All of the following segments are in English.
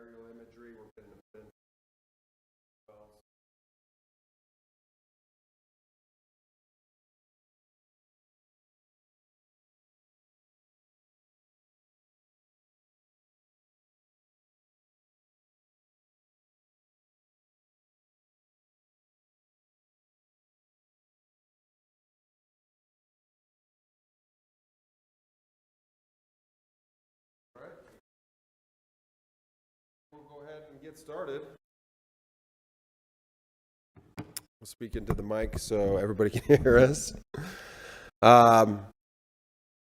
aerial imagery. We're getting a bit well. All right. We'll go ahead and get started. We'll speak into the mic so everybody can hear us. I'd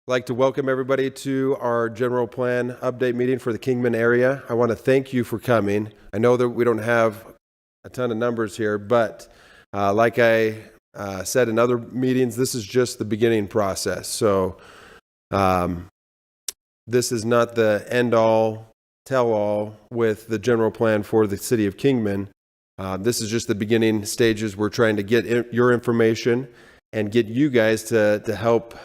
like to welcome everybody to our general plan update meeting for the Kingman area. I want to thank you for coming. I know that we don't have a ton of numbers here, but like I said in other meetings, this is just the beginning process. So this is not the end-all, tell-all with the general plan for the city of Kingman. This is just the beginning stages. We're trying to get your information and get you guys to help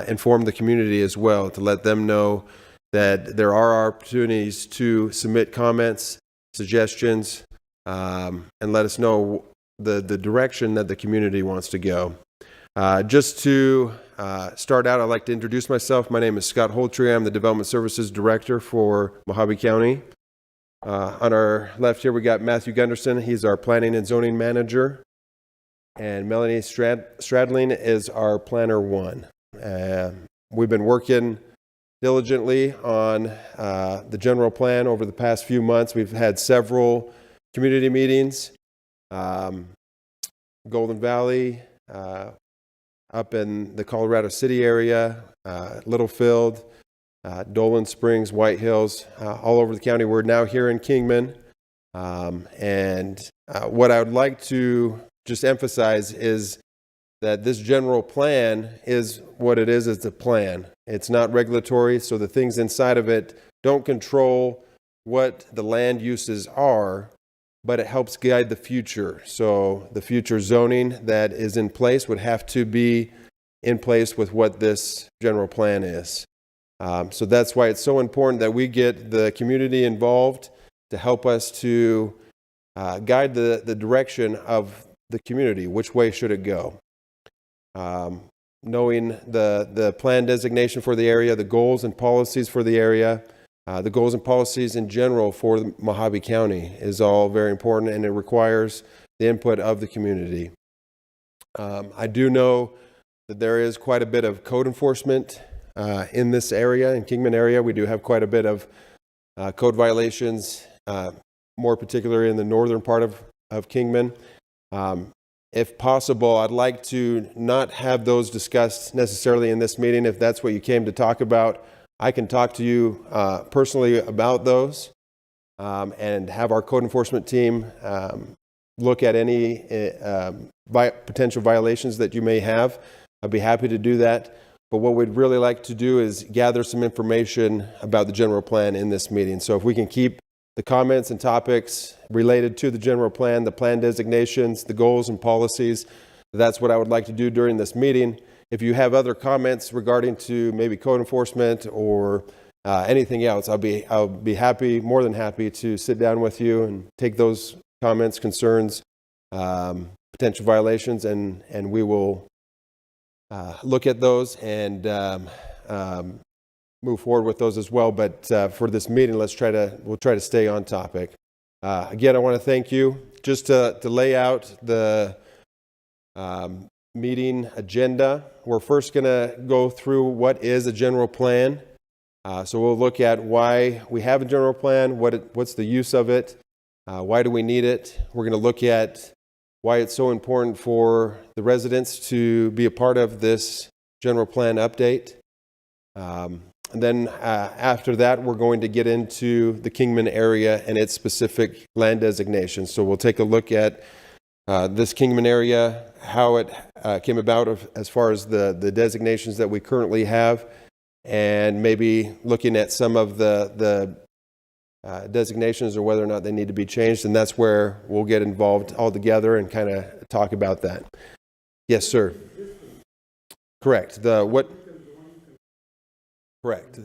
inform the community as well, to let them know that there are opportunities to submit comments, suggestions, and let us know the direction that the community wants to go. Just to start out, I'd like to introduce myself. My name is Scott Holtree. I'm the Development Services Director for Mojave County. On our left here, we got Matthew Gunderson. He's our Planning and Zoning Manager. And Melanie Stradling is our Planner 1. We've been working diligently on the general plan over the past few months. We've had several community meetings, Golden Valley, up in the Colorado City area, Littlefield, Dolan Springs, White Hills, all over the county. We're now here in Kingman. And what I would like to just emphasize is that this general plan is what it is. It's a plan. It's not regulatory, so the things inside of it don't control what the land uses are, but it helps guide the future. So the future zoning that is in place would have to be in place with what this general plan is. So that's why it's so important that we get the community involved to help us to guide the direction of the community. Which way should it go? Knowing the plan designation for the area, the goals and policies for the area, the goals and policies in general for the Mojave County is all very important, and it requires the input of the community. I do know that there is quite a bit of code enforcement in this area, in Kingman area. We do have quite a bit of code violations, more particularly in the northern part of Kingman. If possible, I'd like to not have those discussed necessarily in this meeting. If that's what you came to talk about, I can talk to you personally about those and have our code enforcement team look at any potential violations that you may have. I'd be happy to do that. But what we'd really like to do is gather some information about the general plan in this meeting. So if we can keep the comments and topics related to the general plan, the plan designations, the goals and policies, that's what I would like to do during this meeting. If you have other comments regarding to maybe code enforcement or anything else, I'll be happy, more than happy to sit down with you and take those comments, concerns, potential violations, and we will look at those and move forward with those as well. But for this meeting, we'll try to stay on topic. Again, I want to thank you. Just to lay out the meeting agenda, we're first going to go through what is a general plan. So we'll look at why we have a general plan, what's the use of it, why do we need it. We're going to look at why it's so important for the residents to be a part of this general plan update. And then after that, we're going to get into the Kingman area and its specific land designation. So we'll take a look at this Kingman area, how it came about as far as the designations that we currently have, and maybe looking at some of the designations or whether or not they need to be changed. And that's where we'll get involved all together and kind of talk about that. Yes, sir. Correct. Correct.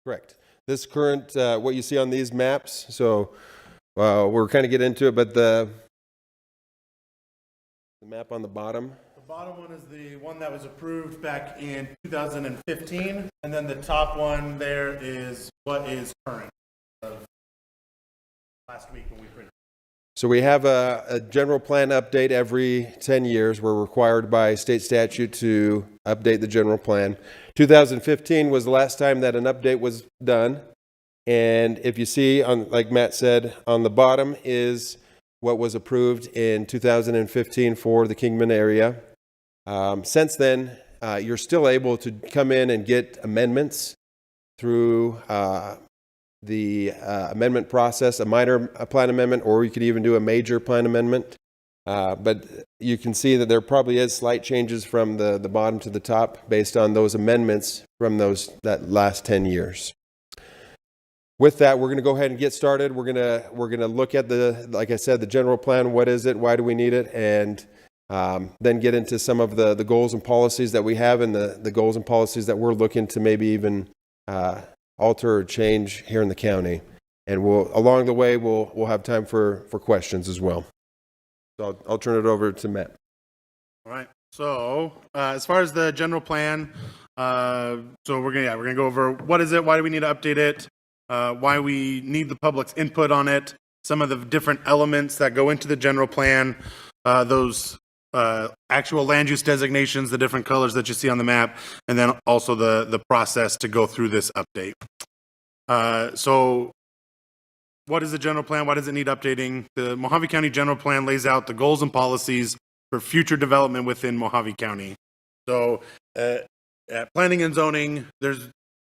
Correct. this current, what you see on these maps. So we're kind of getting into it, but the map on the bottom. The bottom one is the one that was approved back in 2015, and then the top one there is what is current of last week when we printed. So we have a general plan update every 10 years. We're required by state statute to update the general plan. 2015 was the last time that an update was done. And if you see, like Matt said, on the bottom is what was approved in 2015 for the Kingman area. Since then, you're still able to come in and get amendments through the amendment process, a minor plan amendment, or you could even do a major plan amendment. But you can see that there probably is slight changes from the bottom to the top based on those amendments from that last 10 years. With that, we're going to go ahead and get started. We're going to look at like I said, the general plan. What is it? Why do we need it? And then get into some of the goals and policies that we have, and the goals and policies that we're looking to maybe even alter or change here in the county. And along the way, we'll have time for questions as well. So I'll turn it over to Matt. All right. So as far as the general plan, so we're gonna go over what is it, why do we need to update it, why we need the public's input on it, some of the different elements that go into the general plan, those actual land use designations, the different colors that you see on the map, and then also the process to go through this update. So what is the general plan? Why does it need updating? The Mojave County General Plan lays out the goals and policies for future development within Mojave County. So at planning and zoning,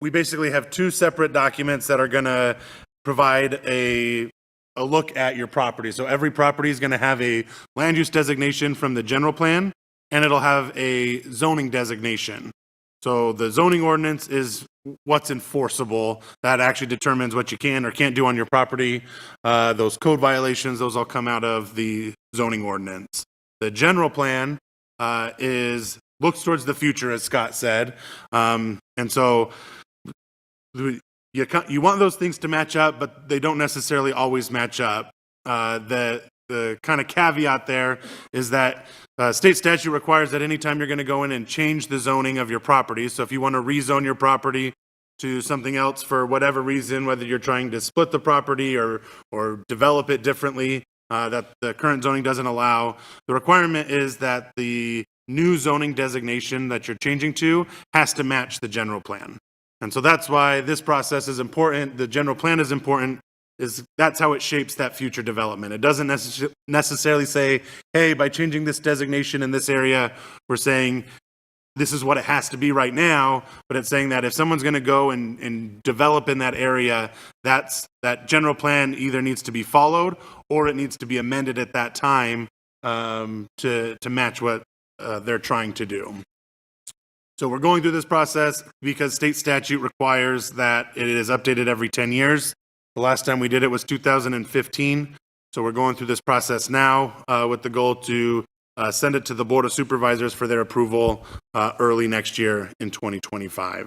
we basically have two separate documents that are going to provide a look at your property. So every property is going to have a land use designation from the general plan, and it'll have a zoning designation. So the zoning ordinance is what's enforceable. That actually determines what you can or can't do on your property. Those code violations, those all come out of the zoning ordinance. The general plan looks towards the future, as Scott said. And so you want those things to match up, but they don't necessarily always match up. The kind of caveat there is that state statute requires that anytime you're going to go in and change the zoning of your property, so if you want to rezone your property to something else for whatever reason, whether you're trying to split the property or develop it differently, that the current zoning doesn't allow, the requirement is that the new zoning designation that you're changing to has to match the general plan. And so that's why this process is important. The general plan is important. That's how it shapes that future development. It doesn't necessarily say, hey, by changing this designation in this area, we're saying this is what it has to be right now, but it's saying that if someone's going to go and develop in that area, that general plan either needs to be followed or it needs to be amended at that time to match what they're trying to do. So we're going through this process because state statute requires that it is updated every 10 years. The last time we did it was 2015. So we're going through this process now with the goal to send it to the Board of Supervisors for their approval early next year in 2025.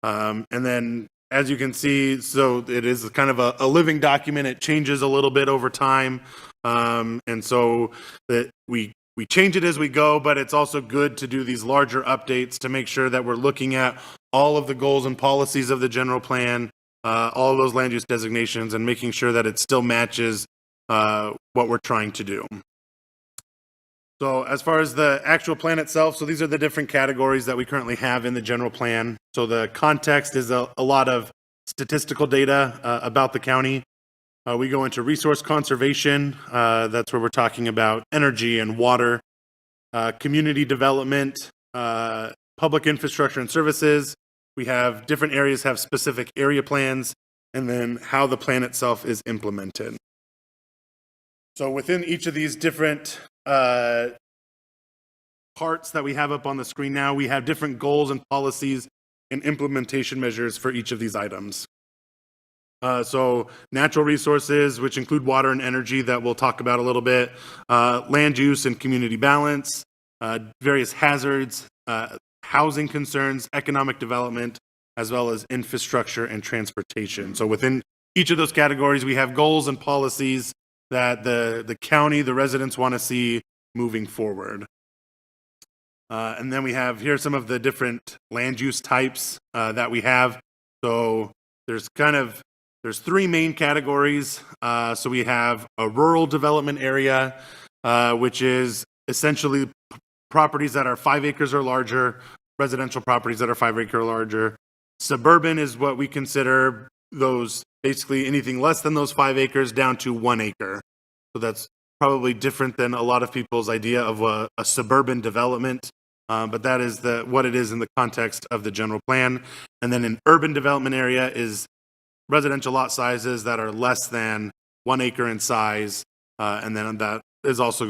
And then, as you can see, so it is kind of a living document. It changes a little bit over time. And so that we change it as we go, but it's also good to do these larger updates to make sure that we're looking at all of the goals and policies of the general plan, all of those land use designations, and making sure that it still matches what we're trying to do. So as far as the actual plan itself, so these are the different categories that we currently have in the general plan. So the context is a lot of statistical data about the county. We go into resource conservation. That's where we're talking about energy and water, community development, public infrastructure and services. We have different areas have specific area plans, and then how the plan itself is implemented. So within each of these different parts that we have up on the screen now, we have different goals and policies and implementation measures for each of these items. So natural resources, which include water and energy that we'll talk about a little bit, land use and community balance, various hazards, housing concerns, economic development, as well as infrastructure and transportation. So within each of those categories, we have goals and policies that the county, the residents want to see moving forward. And then we have here some of the different land use types that we have. So there's three main categories. So we have a rural development area, which is essentially properties that are 5 acres or larger, residential properties that are 5 acre or larger. Suburban is what we consider those, basically anything less than those 5 acres down to 1 acre. So that's probably different than a lot of people's idea of a suburban development. But that is what it is in the context of the general plan. And then an urban development area is residential lot sizes that are less than 1 acre in size. And then that is also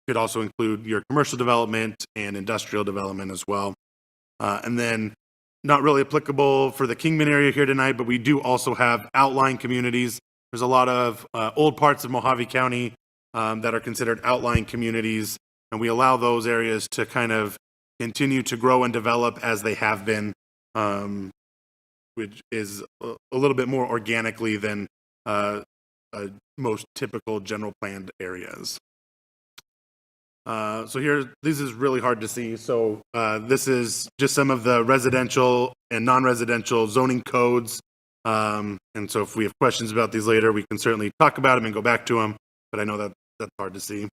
could also include your commercial development and industrial development as well. And then not really applicable for the Kingman area here tonight, but we do also have outlying communities. There's a lot of old parts of Mojave County that are considered outlying communities, and we allow those areas to kind of continue to grow and develop as they have been, which is a little bit more organically than most typical general planned areas. So here, this is really hard to see. So this is just some of the residential and non-residential zoning codes. And so if we have questions about these later, we can certainly talk about them and go back to them. But I know that that's hard to see.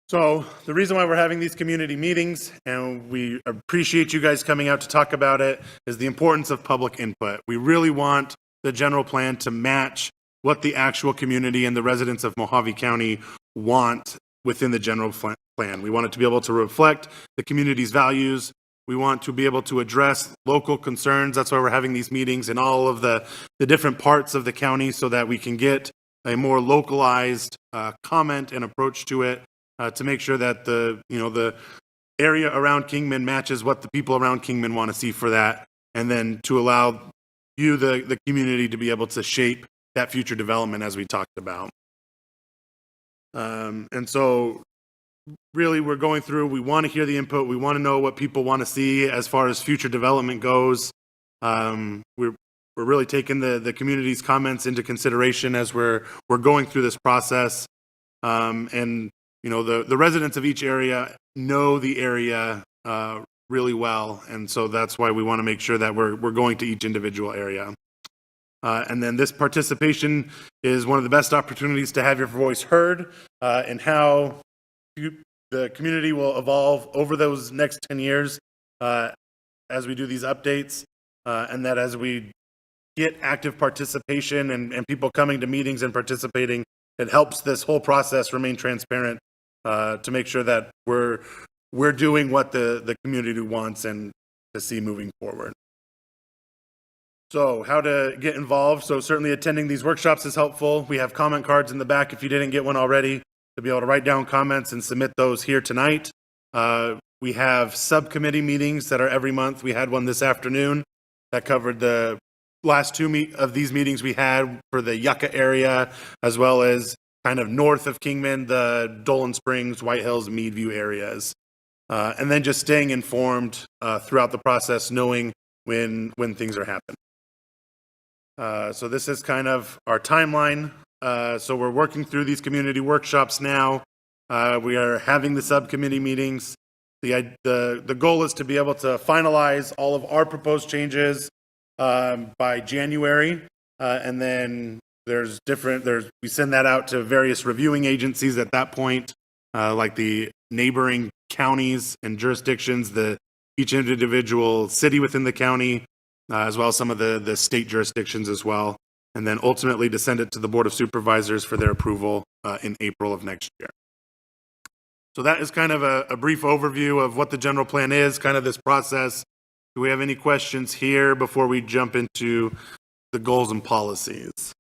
So the reason why we're having these community meetings, and we appreciate you guys coming out to talk about it, is the importance of public input. We really want the general plan to match what the actual community and the residents of Mojave County want within the general plan. We want it to be able to reflect the community's values. We want to be able to address local concerns. That's why we're having these meetings in all of the different parts of the county, so that we can get a more localized comment and approach to it, to make sure that the area around Kingman matches what the people around Kingman want to see for that, and then to allow you, the community, to be able to shape that future development as we talked about. And so really we're going through, we want to hear the input, we want to know what people want to see as far as future development goes. We're really taking the community's comments into consideration as we're going through this process. And the residents of each area know the area really well, and so that's why we want to make sure that we're going to each individual area. And then this participation is one of the best opportunities to have your voice heard, and how the community will evolve over those next 10 years as we do these updates, and that as we get active participation and people coming to meetings and participating, it helps this whole process remain transparent, to make sure that we're doing what the community wants and to see moving forward. So how to get involved. So certainly attending these workshops is helpful. We have comment cards in the back if you didn't get one already, to be able to write down comments and submit those here tonight. We have subcommittee meetings that are every month. We had one this afternoon that covered the last two of these meetings we had for the Yucca area, as well as kind of north of Kingman, the Dolan Springs, White Hills, Meadview areas. And then just staying informed throughout the process, knowing when things are happening. So this is kind of our timeline. So we're working through these community workshops now. We are having the subcommittee meetings. The goal is to be able to finalize all of our proposed changes by January, and then we send that out to various reviewing agencies at that point, like the neighboring counties and jurisdictions, each individual city within the county, as well as some of the state jurisdictions as well, and then ultimately to send it to the Board of Supervisors for their approval in April of next year. So that is kind of a brief overview of what the general plan is, kind of this process. Do we have any questions here before we jump into the goals and policies?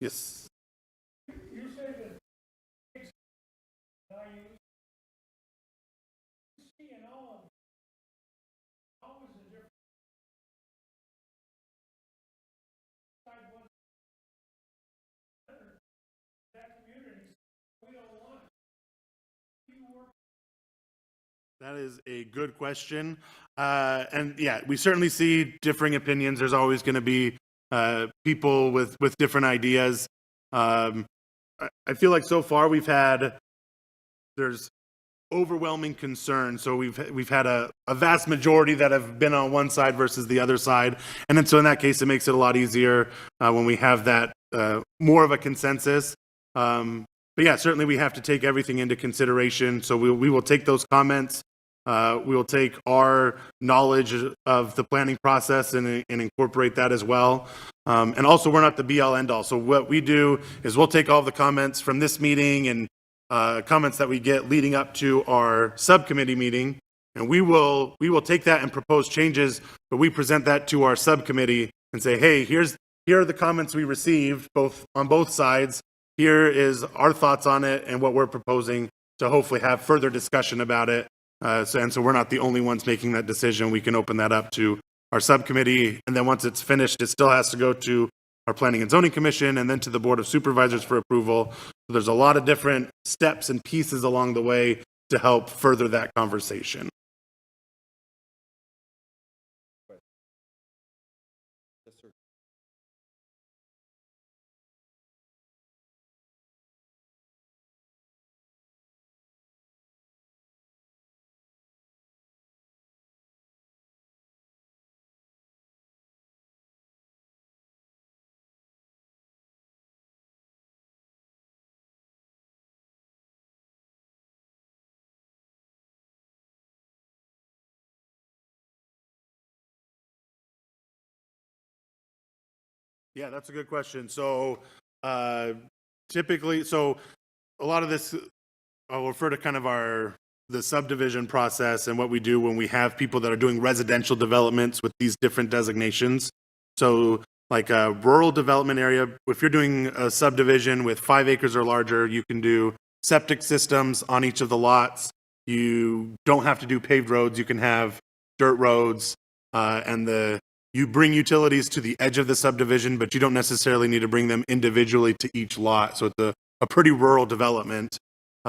Yes. You say that values, C and all of them, how is the difference? Side one, that community, we don't want it. You work. That is a good question. And yeah, we certainly see differing opinions. There's always going to be people with different ideas. I feel like so far there's overwhelming concern. So we've had a vast majority that have been on one side versus the other side, and then so in that case, it makes it a lot easier when we have that more of a consensus. But yeah, certainly we have to take everything into consideration. So we will take those comments. We will take our knowledge of the planning process and incorporate that as well. And also, we're not the be-all, end-all. So what we do is we'll take all the comments from this meeting and comments that we get leading up to our subcommittee meeting, and we will take that and propose changes, but we present that to our subcommittee and say, hey, here are the comments we received on both sides. Here is our thoughts on it and what we're proposing to hopefully have further discussion about it. So we're not the only ones making that decision. We can open that up to our subcommittee, and then once it's finished, it still has to go to our Planning and Zoning Commission and then to the Board of Supervisors for approval. So there's a lot of different steps and pieces along the way to help further that conversation. Yes, sir. Yeah, that's a good question. So typically, so a lot of this, I'll refer to kind of the subdivision process and what we do when we have people that are doing residential developments with these different designations. So like a rural development area, if you're doing a subdivision with 5 acres or larger, you can do septic systems on each of the lots. You don't have to do paved roads. You can have dirt roads, and you bring utilities to the edge of the subdivision, but you don't necessarily need to bring them individually to each lot. So it's a pretty rural development.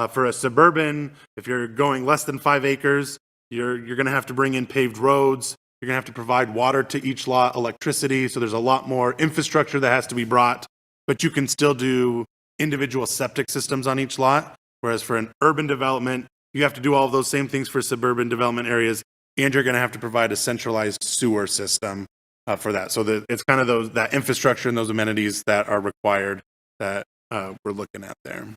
For a suburban, if you're going less than 5 acres, you're going to have to bring in paved roads. You're going to have to provide water to each lot, electricity. So there's a lot more infrastructure that has to be brought, but you can still do individual septic systems on each lot. Whereas for an urban development, you have to do all of those same things for suburban development areas, and you're going to have to provide a centralized sewer system for that. So it's kind of that infrastructure and those amenities that are required that we're looking at there.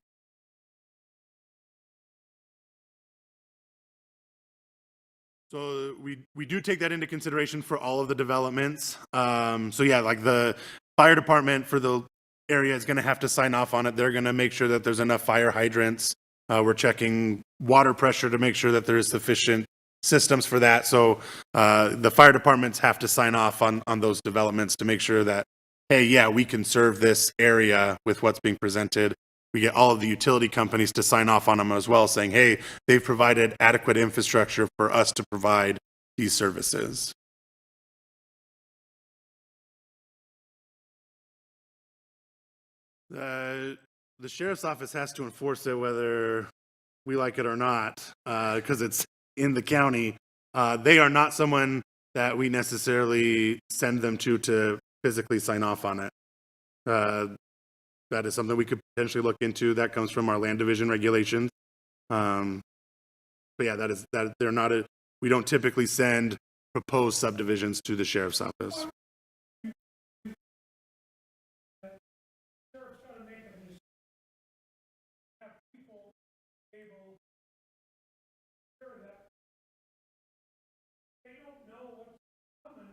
So we do take that into consideration for all of the developments. So yeah, like the fire department for the area is going to have to sign off on it. They're going to make sure that there's enough fire hydrants. We're checking water pressure to make sure that there is sufficient systems for that. So the fire departments have to sign off on those developments to make sure that, hey, yeah, we can serve this area with what's being presented. We get all of the utility companies to sign off on them as well, saying, hey, they've provided adequate infrastructure for us to provide these services. The sheriff's office has to enforce it whether we like it or not, because it's in the county. They are not someone that we necessarily send them to physically sign off on it. That is something we could potentially look into. That comes from our land division regulations. But yeah, they're not we don't typically send proposed subdivisions to the sheriff's office. Sheriff's gotta make a decision. Have people able to hear that. They don't know what's coming.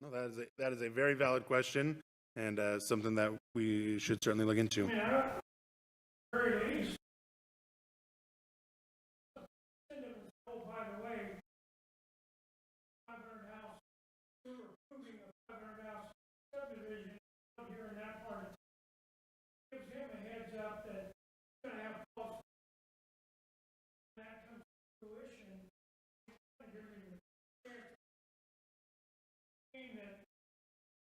No, that is a very valid question, and something that we should certainly look into. I mean, at the very least, send it was, oh, by the way, 500 house, we were approving a 500 house subdivision out here in that part of town. Gives him a heads up that he's gonna have calls. When that comes to fruition, he's gonna give me the chance. Mean that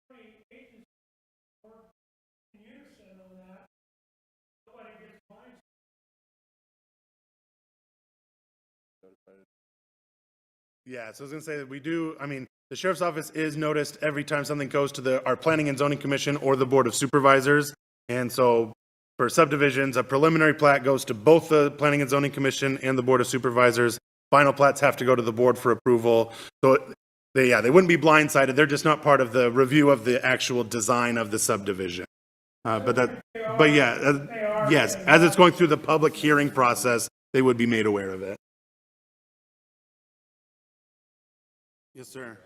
20 agencies work in unison on that. Nobody gets mine. Yeah, so I was gonna say that we do, I mean, the sheriff's office is noticed every time something goes to our planning and zoning commission or the board of supervisors. And so for subdivisions, a preliminary plat goes to both the planning and zoning commission and the board of supervisors. Final plats have to go to the board for approval. So they wouldn't be blindsided. They're just not part of the review of the actual design of the subdivision. Yes, as it's going through the public hearing process, they would be made aware of it. Yes, sir.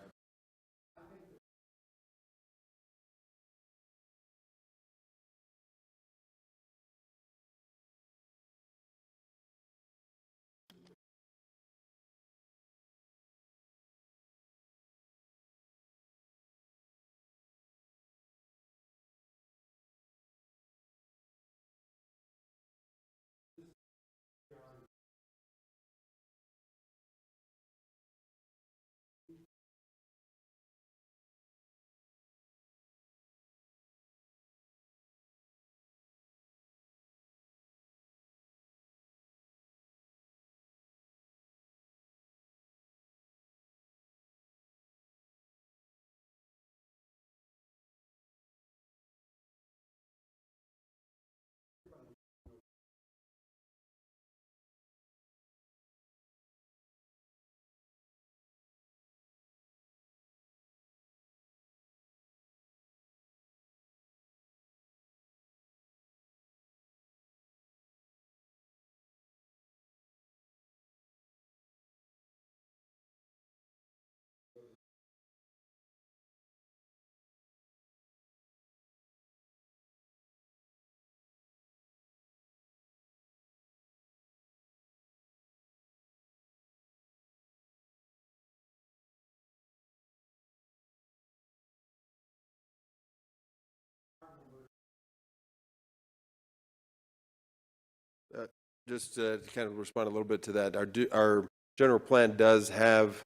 Just to kind of respond a little bit to that, our general plan does have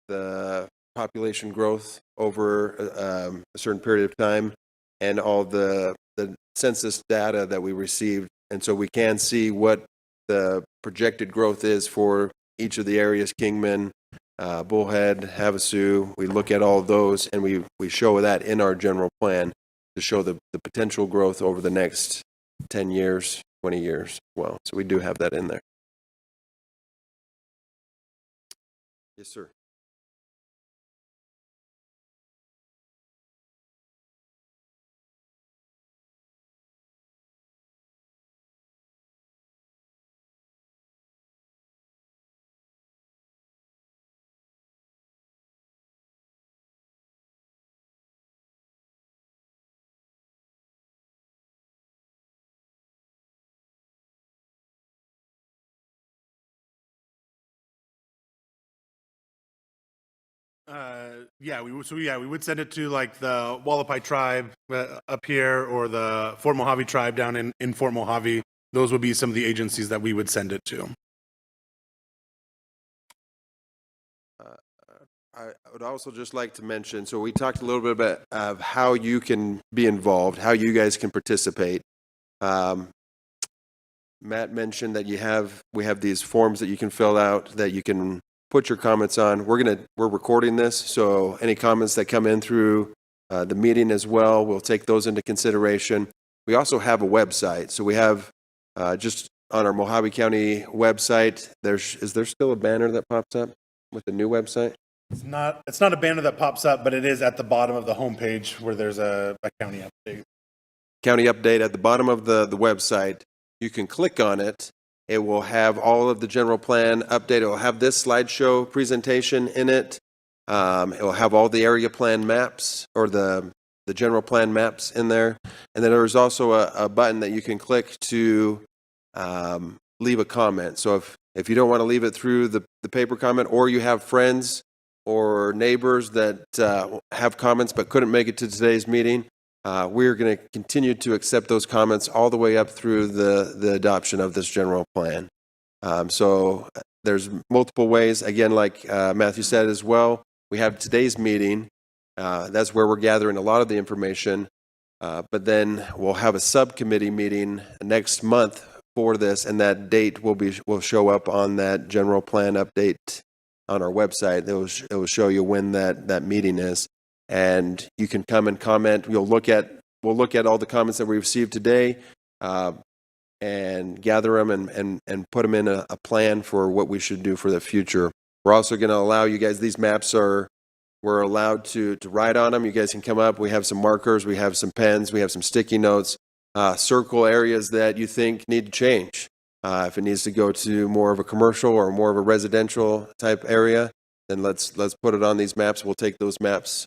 the population growth over a certain period of time and all the census data that we received. And so we can see what the projected growth is for each of the areas, Kingman, Bullhead, Havasu. We look at all of those and we show that in our general plan to show the potential growth over the next 10 years, 20 years. Well, so we do have that in there. Yes, sir. We would send it to like the Wallapai tribe up here or the Fort Mojave tribe down in Fort Mojave. Those would be some of the agencies that we would send it to. I would also just like to mention, so we talked a little bit about of how you can be involved, how you guys can participate. Matt mentioned that we have these forms that you can fill out that you can put your comments on. We're recording this, so any comments that come in through the meeting as well, we'll take those into consideration. We also have a website, so we have just on our Mojave County website. Is there still a banner that pops up with the new website? It's not a banner that pops up, but it is at the bottom of the homepage where there's a county update. County update at the bottom of the website. You can click on it. It will have all of the general plan update. It will have this slideshow presentation in it. It will have all the area plan maps or the general plan maps in there. And then there's also a button that you can click to leave a comment. So if you don't want to leave it through the paper comment, or you have friends or neighbors that have comments but couldn't make it to today's meeting, we're going to continue to accept those comments all the way up through the adoption of this general plan. So there's multiple ways. Again, like Matthew said as well, we have today's meeting. That's where we're gathering a lot of the information. But then we'll have a subcommittee meeting next month for this, and that date will show up on that general plan update on our website. It will show you when that meeting is, and you can come and comment. We'll look at all the comments that we received today, and gather them and put them in a plan for what we should do for the future. We're also going to allow you guys, these maps we're allowed to write on them. You guys can come up. We have some markers, we have some pens, we have some sticky notes. Circle areas that you think need to change. If it needs to go to more of a commercial or more of a residential type area, then let's put it on these maps. We'll take those maps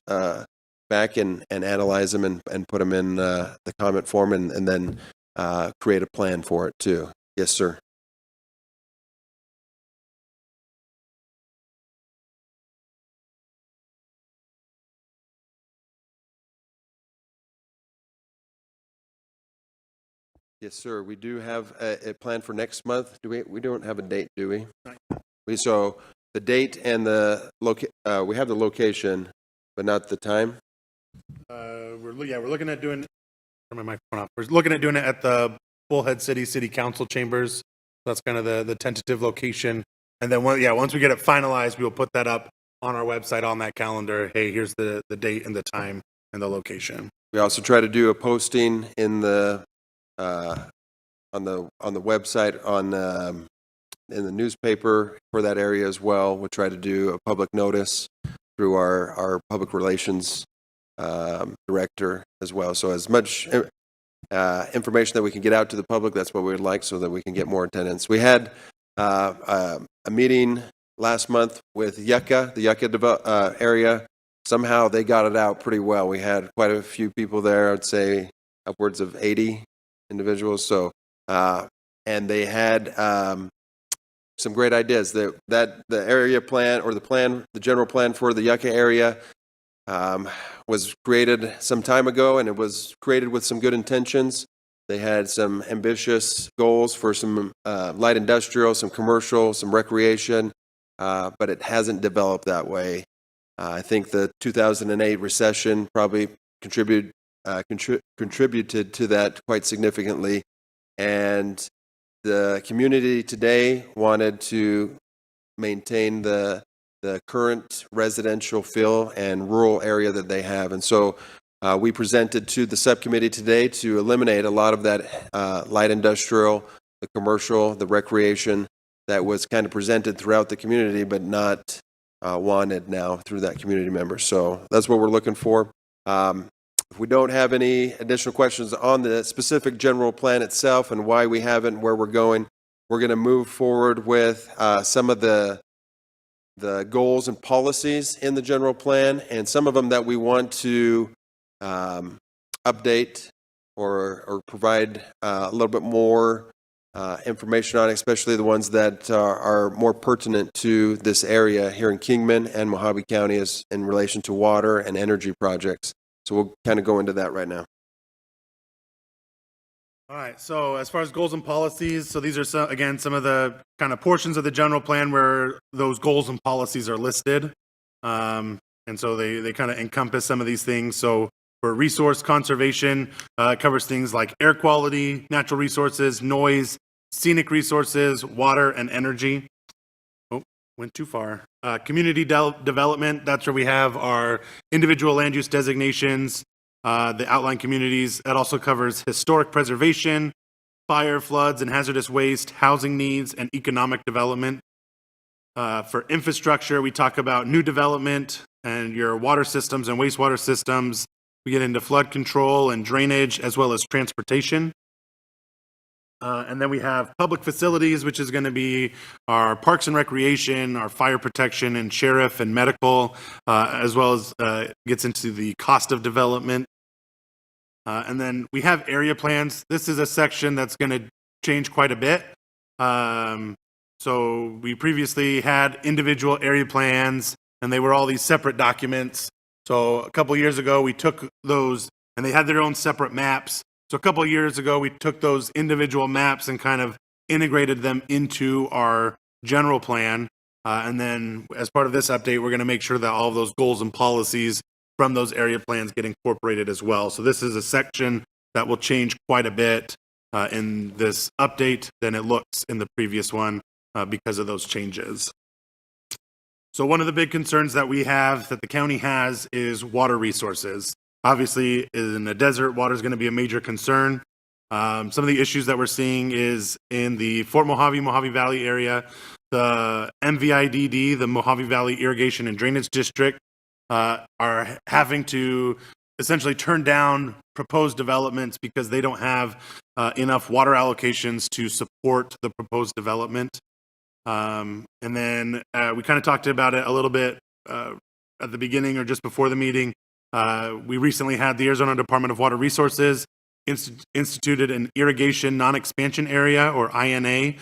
back and analyze them and put them in the comment form and then create a plan for it too. Yes, sir. Yes, sir. We do have a plan for next month. We don't have a date, do we? So the date and we have the location, but not the time. We're looking at doing. Turn my microphone off. We're looking at doing it at the Bullhead City Council chambers. That's kind of the tentative location. And then once we get it finalized, we'll put that up on our website on that calendar. Hey, here's the date and the time and the location. We also try to do a posting in the on the website in the newspaper for that area as well. We'll try to do a public notice through our public relations director as well. So as much information that we can get out to the public, that's what we would like, so that we can get more attendance. We had a meeting last month with Yucca, the Yucca area. Somehow they got it out pretty well. We had quite a few people there. I'd say upwards of 80 individuals. So, and they had some great ideas. The area plan, or the general plan for the Yucca area was created some time ago, and it was created with some good intentions. They had some ambitious goals for some light industrial, some commercial, some recreation, but it hasn't developed that way. I think the 2008 recession probably contributed to that quite significantly, and the community today wanted to maintain the current residential feel and rural area that they have. And so we presented to the subcommittee today to eliminate a lot of that light industrial, the commercial, the recreation that was kind of presented throughout the community, but not wanted now through that community member. So that's what we're looking for. If we don't have any additional questions on the specific general plan itself and why we have it and where we're going, we're going to move forward with some of the goals and policies in the general plan, and some of them that we want to update or provide a little bit more information on, especially the ones that are more pertinent to this area here in Kingman and Mojave County as in relation to water and energy projects. So we'll kind of go into that right now. All right, so as far as goals and policies, so these are some of the kind of portions of the general plan where those goals and policies are listed. And so they kind of encompass some of these things. So for resource conservation, it covers things like air quality, natural resources, noise, scenic resources, water, and energy. Oh, went too far. Community development, that's where we have our individual land use designations, the outlying communities. That also covers historic preservation, fire, floods, and hazardous waste, housing needs, and economic development. For infrastructure, we talk about new development and your water systems and wastewater systems. We get into flood control and drainage, as well as transportation. And then we have public facilities, which is going to be our parks and recreation, our fire protection and sheriff and medical, as well as gets into the cost of development. And then we have area plans. This is a section that's going to change quite a bit. So we previously had individual area plans, and they were all these separate documents. So a couple years ago, we took those, and they had their own separate maps. So a couple of years ago, we took those individual maps and kind of integrated them into our general plan. And then as part of this update, we're going to make sure that all of those goals and policies from those area plans get incorporated as well. So this is a section that will change quite a bit in this update than it looks in the previous one because of those changes. So one of the big concerns that we have, that the county has, is water resources. Obviously, in the desert, water is going to be a major concern. Some of the issues that we're seeing is in the Fort Mojave, Mojave Valley area, the MVIDD, the Mojave Valley Irrigation and Drainage District, are having to essentially turn down proposed developments because they don't have enough water allocations to support the proposed development. And then we kind of talked about it a little bit at the beginning or just before the meeting. We recently had the Arizona Department of Water Resources instituted an irrigation non-expansion area, or INA,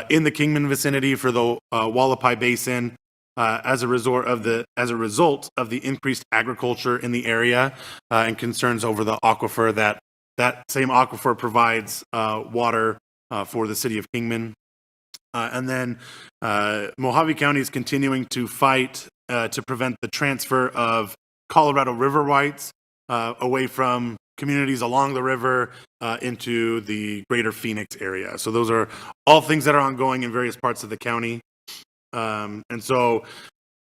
in the Kingman vicinity for the Wallapai Basin as a result of the increased agriculture in the area and concerns over the aquifer that same aquifer provides water for the city of Kingman. And then Mojave County is continuing to fight to prevent the transfer of Colorado River rights away from communities along the river into the greater Phoenix area. So those are all things that are ongoing in various parts of the county. And so,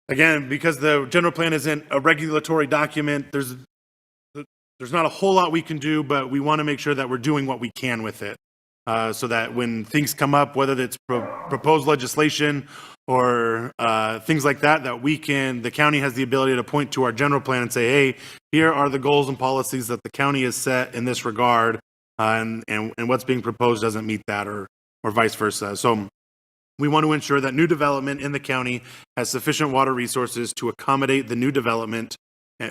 again, because the general plan isn't a regulatory document, there's not a whole lot we can do, but we want to make sure that we're doing what we can with it. So that when things come up, whether it's proposed legislation or things like that, the county has the ability to point to our general plan and say, hey, here are the goals and policies that the county has set in this regard, and what's being proposed doesn't meet that, or vice versa. So we want to ensure that new development in the county has sufficient water resources to accommodate the new development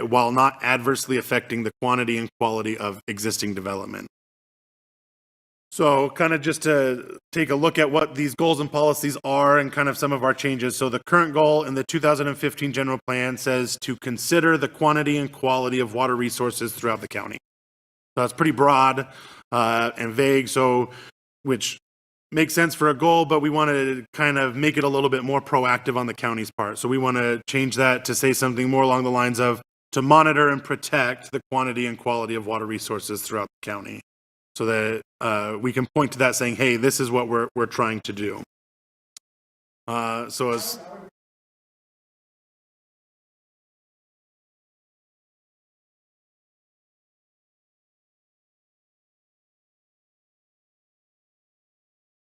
while not adversely affecting the quantity and quality of existing development. So kind of just to take a look at what these goals and policies are and kind of some of our changes. So the current goal in the 2015 general plan says to consider the quantity and quality of water resources throughout the county. So that's pretty broad and vague, so which makes sense for a goal, but we want to kind of make it a little bit more proactive on the county's part. So we want to change that to say something more along the lines of to monitor and protect the quantity and quality of water resources throughout the county, so that we can point to that saying, hey, this is what we're trying to do.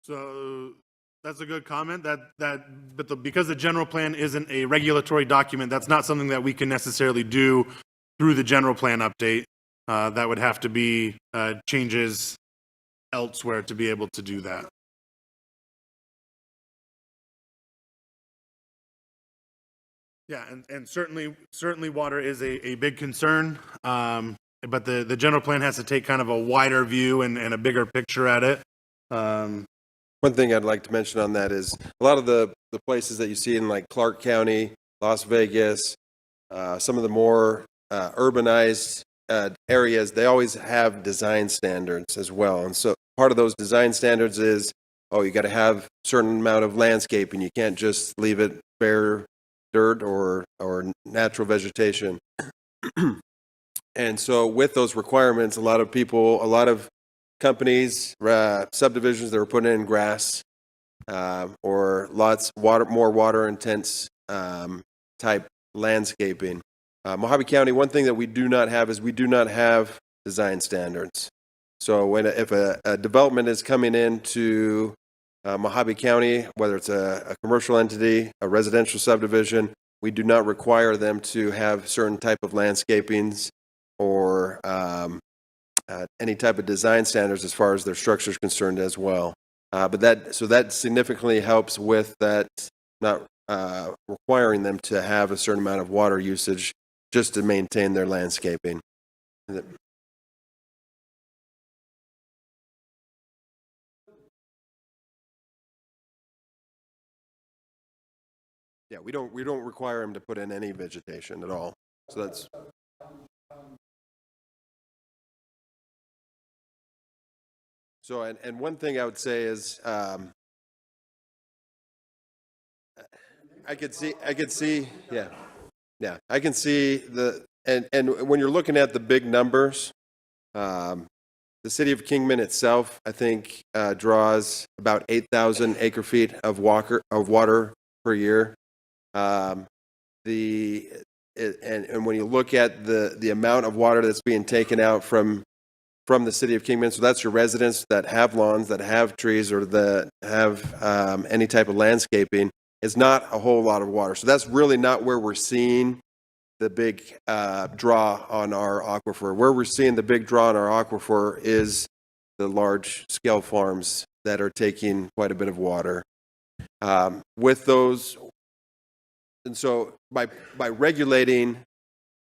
So that's a good comment. Because the general plan isn't a regulatory document, that's not something that we can necessarily do through the general plan update. That would have to be changes elsewhere to be able to do that. Yeah, and certainly water is a big concern, but the general plan has to take kind of a wider view and a bigger picture at it. One thing I'd like to mention on that is a lot of the places that you see in like Clark County, Las Vegas, some of the more urbanized areas, they always have design standards as well. And so part of those design standards is, you got to have a certain amount of landscaping. You can't just leave it bare dirt or natural vegetation. And so with those requirements, a lot of companies, subdivisions that were putting in grass or more water intense type landscaping. Mojave County, one thing that we do not have is we do not have design standards. So if a development is coming into Mojave County, whether it's a commercial entity, a residential subdivision, we do not require them to have certain type of landscapings or any type of design standards as far as their structure is concerned as well. But that significantly helps with that, not requiring them to have a certain amount of water usage just to maintain their landscaping. Yeah, we don't require them to put in any vegetation at all. So that's. So, and one thing I would say is, I could see, yeah, I can see and when you're looking at the big numbers, the city of Kingman itself, I think, draws about 8,000 acre feet of water per year. and when you look at the amount of water that's being taken out from the city of Kingman, so that's your residents that have lawns, that have trees, or that have any type of landscaping, is not a whole lot of water. So that's really not where we're seeing the big draw on our aquifer. Where we're seeing the big draw on our aquifer is the large scale farms that are taking quite a bit of water. With those, and so by regulating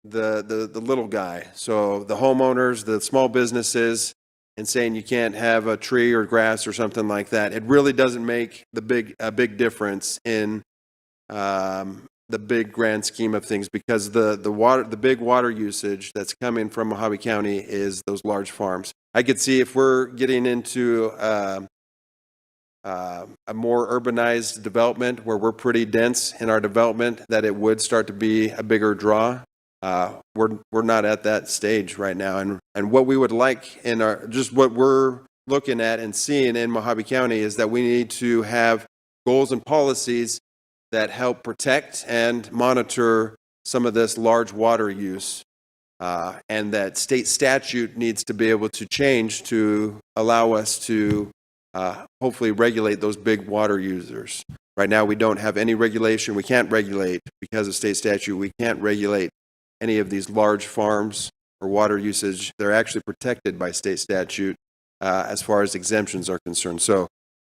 the little guy, so the homeowners, the small businesses, and saying you can't have a tree or grass or something like that, it really doesn't make a big difference in the big grand scheme of things, because the big water usage that's coming from Mojave County is those large farms. I could see if we're getting into a more urbanized development where we're pretty dense in our development, that it would start to be a bigger draw. We're not at that stage right now, and what we would like in our, just what we're looking at and seeing in Mojave County, is that we need to have goals and policies that help protect and monitor some of this large water use, and that state statute needs to be able to change to allow us to hopefully regulate those big water users. Right now we don't have any regulation. We can't regulate, because of state statute, we can't regulate any of these large farms or water usage. They're actually protected by state statute as far as exemptions are concerned. So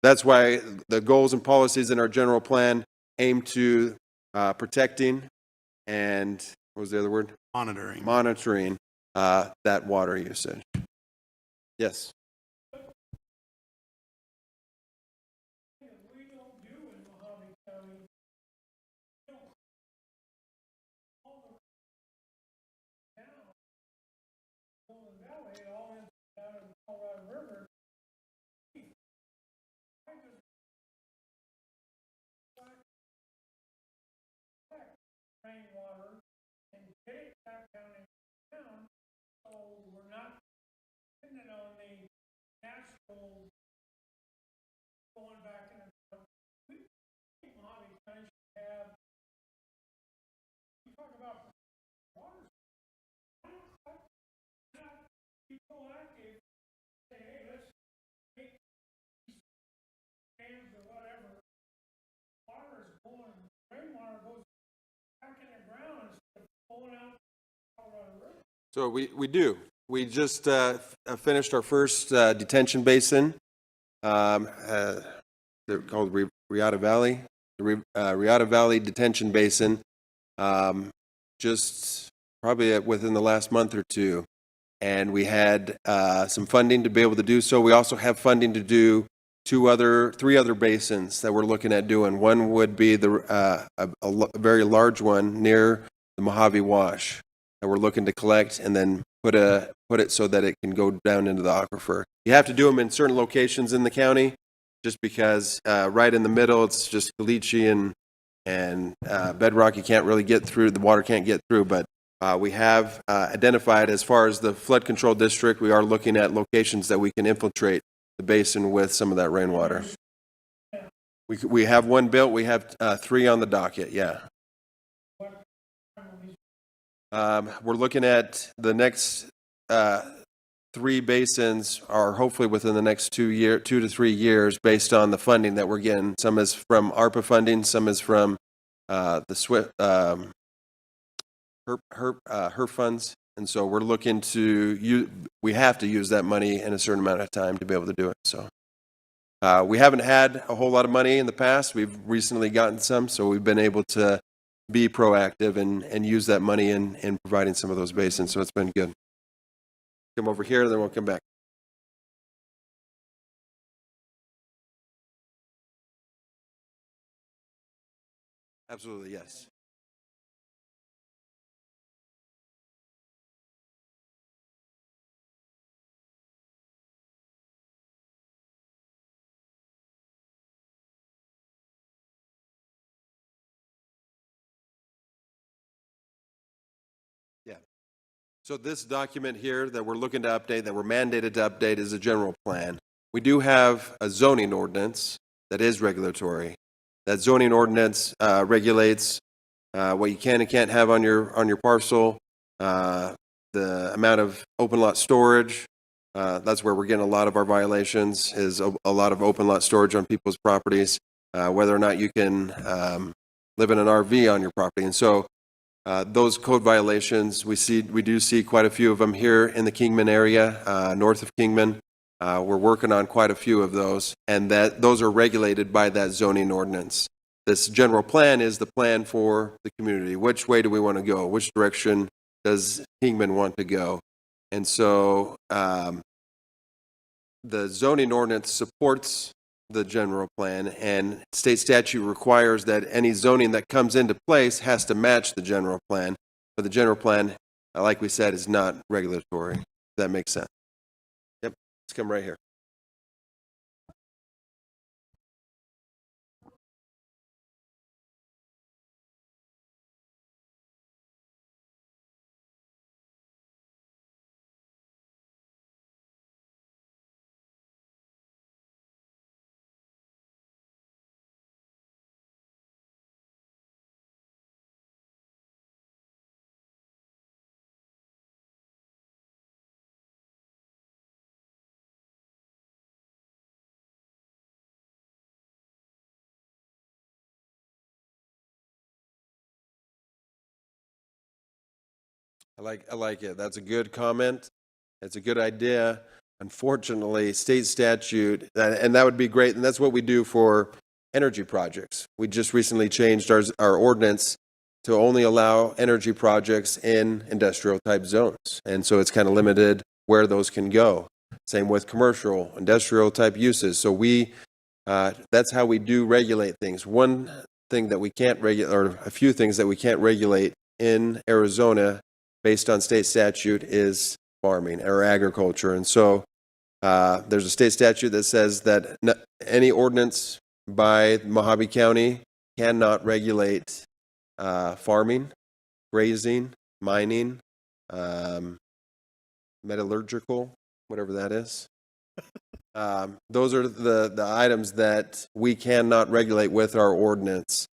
that's why the goals and policies in our general plan aim to protecting and, what was the other word? Monitoring that water usage. Yes. We don't do in Mojave County. All the down, Golden Valley, it all ends down in the Colorado River. I just rainwater and get it back down in town, so we're not dependent on the natural going back in. We think Mojave County should have, you talk about water. Not be proactive, say, hey, let's make these dams or whatever. Water is going, rainwater goes back in the ground instead of flowing out Colorado River. So we do. We just finished our first detention basin. They're called Riata Valley. The Riata Valley Detention Basin, just probably within the last month or two. And we had some funding to be able to do so. We also have funding to do three other basins that we're looking at doing. One would be a very large one near the Mojave Wash that we're looking to collect and then put it so that it can go down into the aquifer. You have to do them in certain locations in the county, just because right in the middle it's just caliche and bedrock. You can't really get through. The water can't get through. But we have identified, as far as the flood control district, we are looking at locations that we can infiltrate the basin with some of that rainwater. We have one built. We have 3 on the docket. Yeah. We're looking at the next 3 basins are hopefully within the next 2 to 3 years, based on the funding that we're getting. Some is from ARPA funding, some is from the SWIFT HERF funds, and so we're looking to we have to use that money in a certain amount of time to be able to do it. So we haven't had a whole lot of money in the past. We've recently gotten some, so we've been able to be proactive and use that money in providing some of those basins. So it's been good. Come over here, then we'll come back. Absolutely, yes. Yeah. So this document here that we're looking to update, that we're mandated to update, is a general plan. We do have a zoning ordinance that is regulatory. That zoning ordinance regulates what you can and can't have on your parcel, the amount of open lot storage. That's where we're getting a lot of our violations, is a lot of open lot storage on people's properties, whether or not you can live in an RV on your property. And so those code violations, we do see quite a few of them here in the Kingman area, north of Kingman. We're working on quite a few of those, and those are regulated by that zoning ordinance. This general plan is the plan for the community. Which way do we want to go? Which direction does Kingman want to go? And so the zoning ordinance supports the general plan, and state statute requires that any zoning that comes into place has to match the general plan. But the general plan, like we said, is not regulatory. If that makes sense. Yep, let's come right here. I like it. That's a good comment. It's a good idea. Unfortunately, state statute, and that would be great, and that's what we do for energy projects. We just recently changed our ordinance to only allow energy projects in industrial type zones. And so it's kind of limited where those can go. Same with commercial, industrial type uses. So that's how we do regulate things. One thing that we can't regulate, or a few things that we can't regulate in Arizona based on state statute, is farming or agriculture. And so there's a state statute that says that any ordinance by Mojave County cannot regulate farming, grazing, mining, metallurgical, whatever that is. Those are the items that we cannot regulate with our ordinance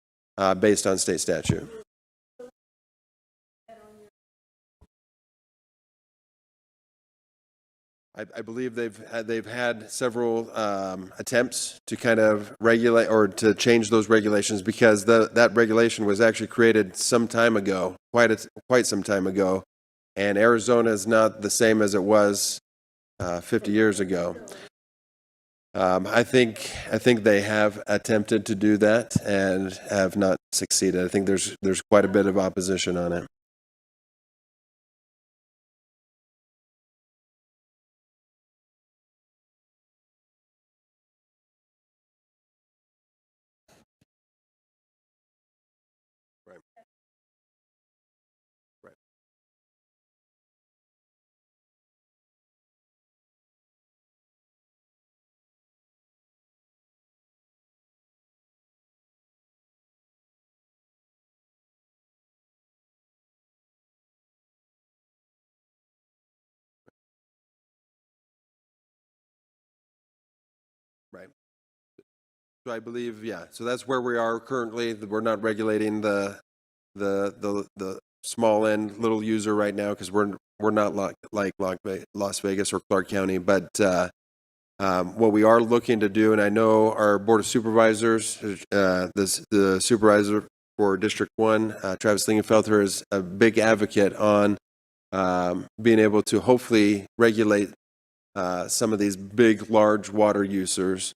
based on state statute. I believe they've had several attempts to kind of regulate or to change those regulations, because that regulation was actually created some time ago, quite some time ago, and Arizona is not the same as it was 50 years ago. I think they have attempted to do that and have not succeeded. I think there's quite a bit of opposition on it. Right. Right. Right. So I believe, yeah. So that's where we are currently. We're not regulating the small end little user right now, because we're not like Las Vegas or Clark County. But what we are looking to do, and I know our Board of Supervisors, the supervisor for District 1, Travis Lingenfelter, is a big advocate on being able to hopefully regulate some of these big, large water users.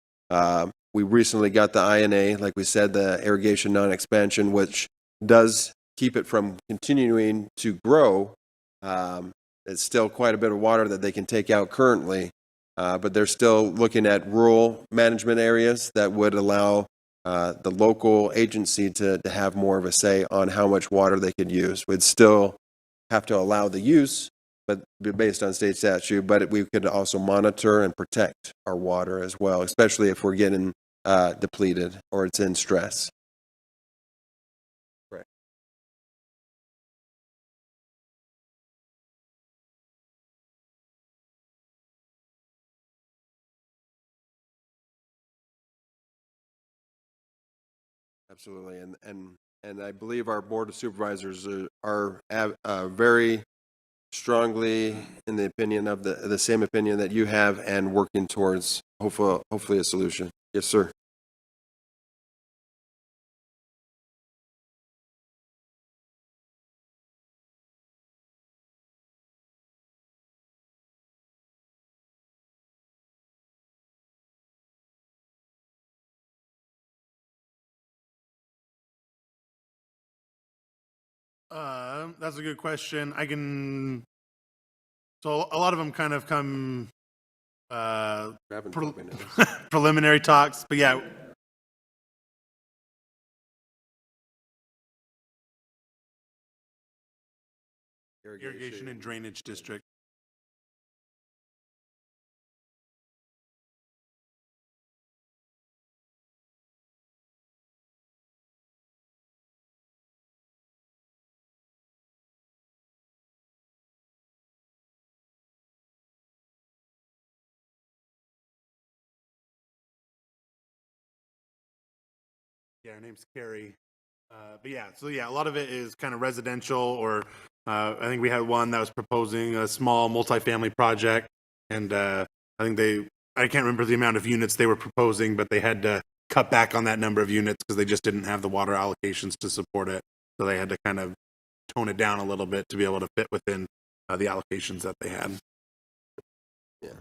We recently got the INA, like we said, the irrigation non-expansion, which does keep it from continuing to grow. It's still quite a bit of water that they can take out currently, but they're still looking at rural management areas that would allow the local agency to have more of a say on how much water they could use. We'd still have to allow the use, but based on state statute, but we could also monitor and protect our water as well, especially if we're getting depleted or it's in stress. Right. Absolutely. And And I believe our Board of Supervisors are very strongly in the opinion of the same opinion that you have and working towards hopefully a solution. Yes, sir. That's a good question. So a lot of them kind of come, Haven't pre- told me now. preliminary talks, but yeah. Irrigation and Drainage District. Yeah, her name's Carrie. But yeah, so yeah, a lot of it is kind of residential, or I think we had one that was proposing a small multifamily project, and I think I can't remember the amount of units they were proposing, but they had to cut back on that number of units because they just didn't have the water allocations to support it. So they had to kind of tone it down a little bit to be able to fit within the allocations that they had. Yeah.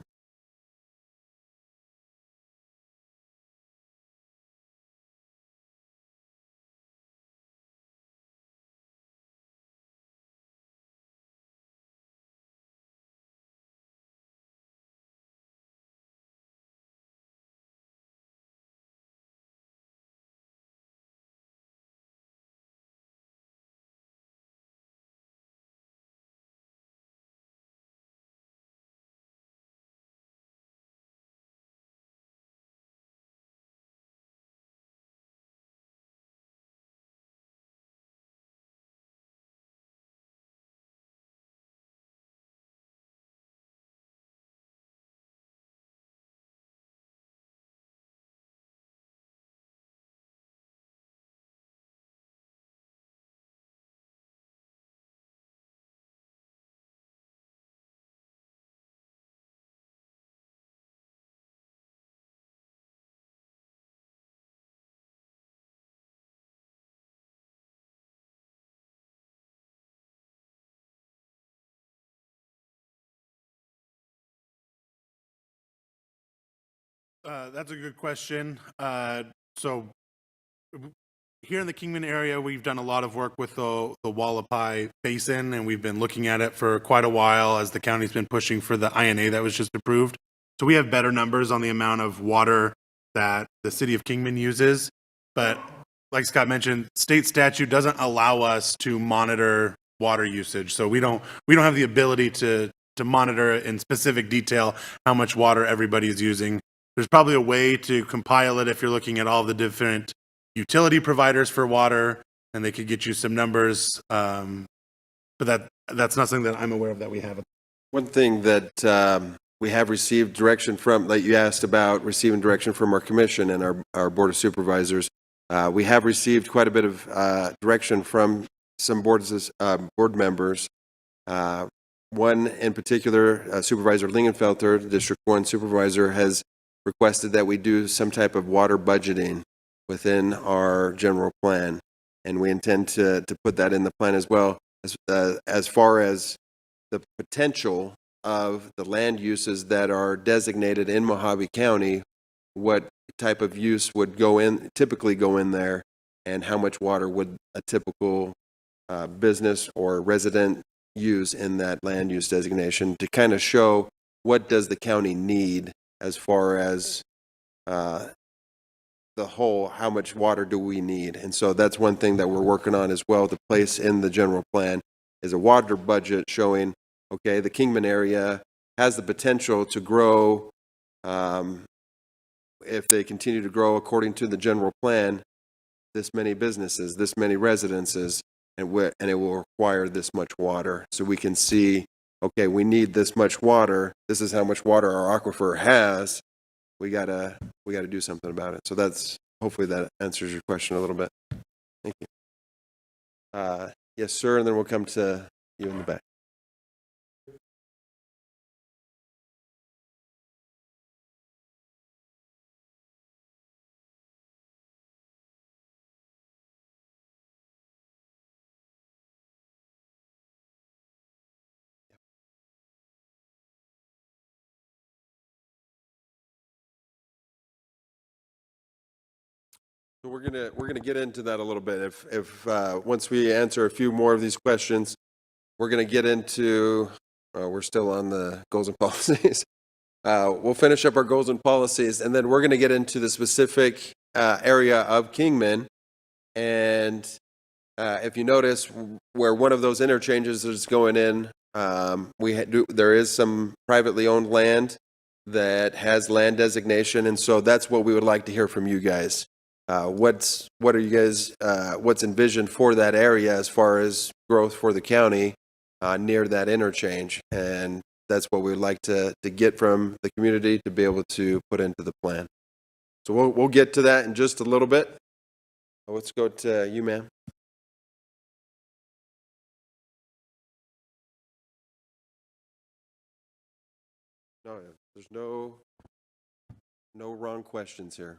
That's a good question. So here in the Kingman area, we've done a lot of work with the Wallapai Basin, and we've been looking at it for quite a while as the county's been pushing for the INA that was just approved. So we have better numbers on the amount of water that the city of Kingman uses. But like Scott mentioned, state statute doesn't allow us to monitor water usage. So we don't have the ability to monitor in specific detail how much water everybody is using. There's probably a way to compile it if you're looking at all the different utility providers for water, and they could get you some numbers. But that's not something that I'm aware of that we have. One thing that we have received direction from, like you asked about receiving direction from our commission and our Board of Supervisors, we have received quite a bit of direction from some board members. One in particular, Supervisor Lingenfelter, District 1 Supervisor, has requested that we do some type of water budgeting within our general plan, and we intend to put that in the plan as well. As far as the potential of the land uses that are designated in Mojave County, what type of use would typically go in there, and how much water would a typical business or resident use in that land use designation, to kind of show what does the county need as far as the whole, how much water do we need. And so that's one thing that we're working on as well to place in the general plan, is a water budget showing, okay, the Kingman area has the potential to grow, if they continue to grow according to the general plan, this many businesses, this many residences, and it will require this much water. So we can see, okay, we need this much water. This is how much water our aquifer has. We gotta do something about it. So hopefully that answers your question a little bit. Thank you. Yes, sir, and then we'll come to you in the back. So we're gonna get into that a little bit. If once we answer a few more of these questions, we're gonna get into. We're still on the goals and policies. We'll finish up our goals and policies, and then we're gonna get into the specific area of Kingman. And if you notice, where one of those interchanges is going in, there is some privately owned land that has land designation, and so that's what we would like to hear from you guys. What are you guys, what's envisioned for that area as far as growth for the county near that interchange? And that's what we would like to get from the community to be able to put into the plan. So we'll get to that in just a little bit. Let's go to you, ma'am. No, there's no wrong questions here.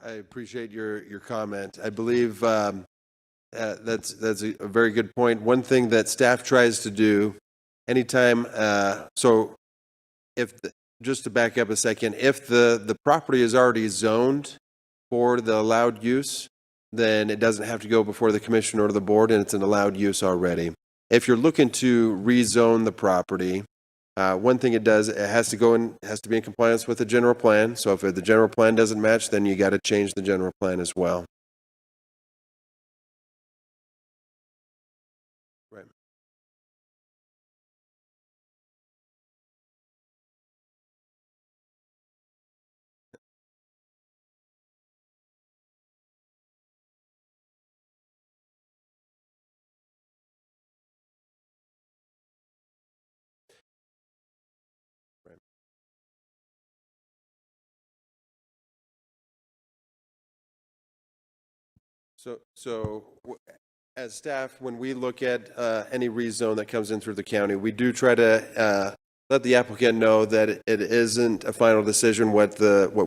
I appreciate your comment. I believe that's a very good point. One thing that staff tries to do anytime, so if just to back up a second, if the property is already zoned for the allowed use, then it doesn't have to go before the commission or the board, and it's an allowed use already. If you're looking to rezone the property, one thing it does, it has to be in compliance with the general plan. So if the general plan doesn't match, then you got to change the general plan as well. Right. Right. As staff, when we look at any rezone that comes in through the county, we do try to let the applicant know that it isn't a final decision what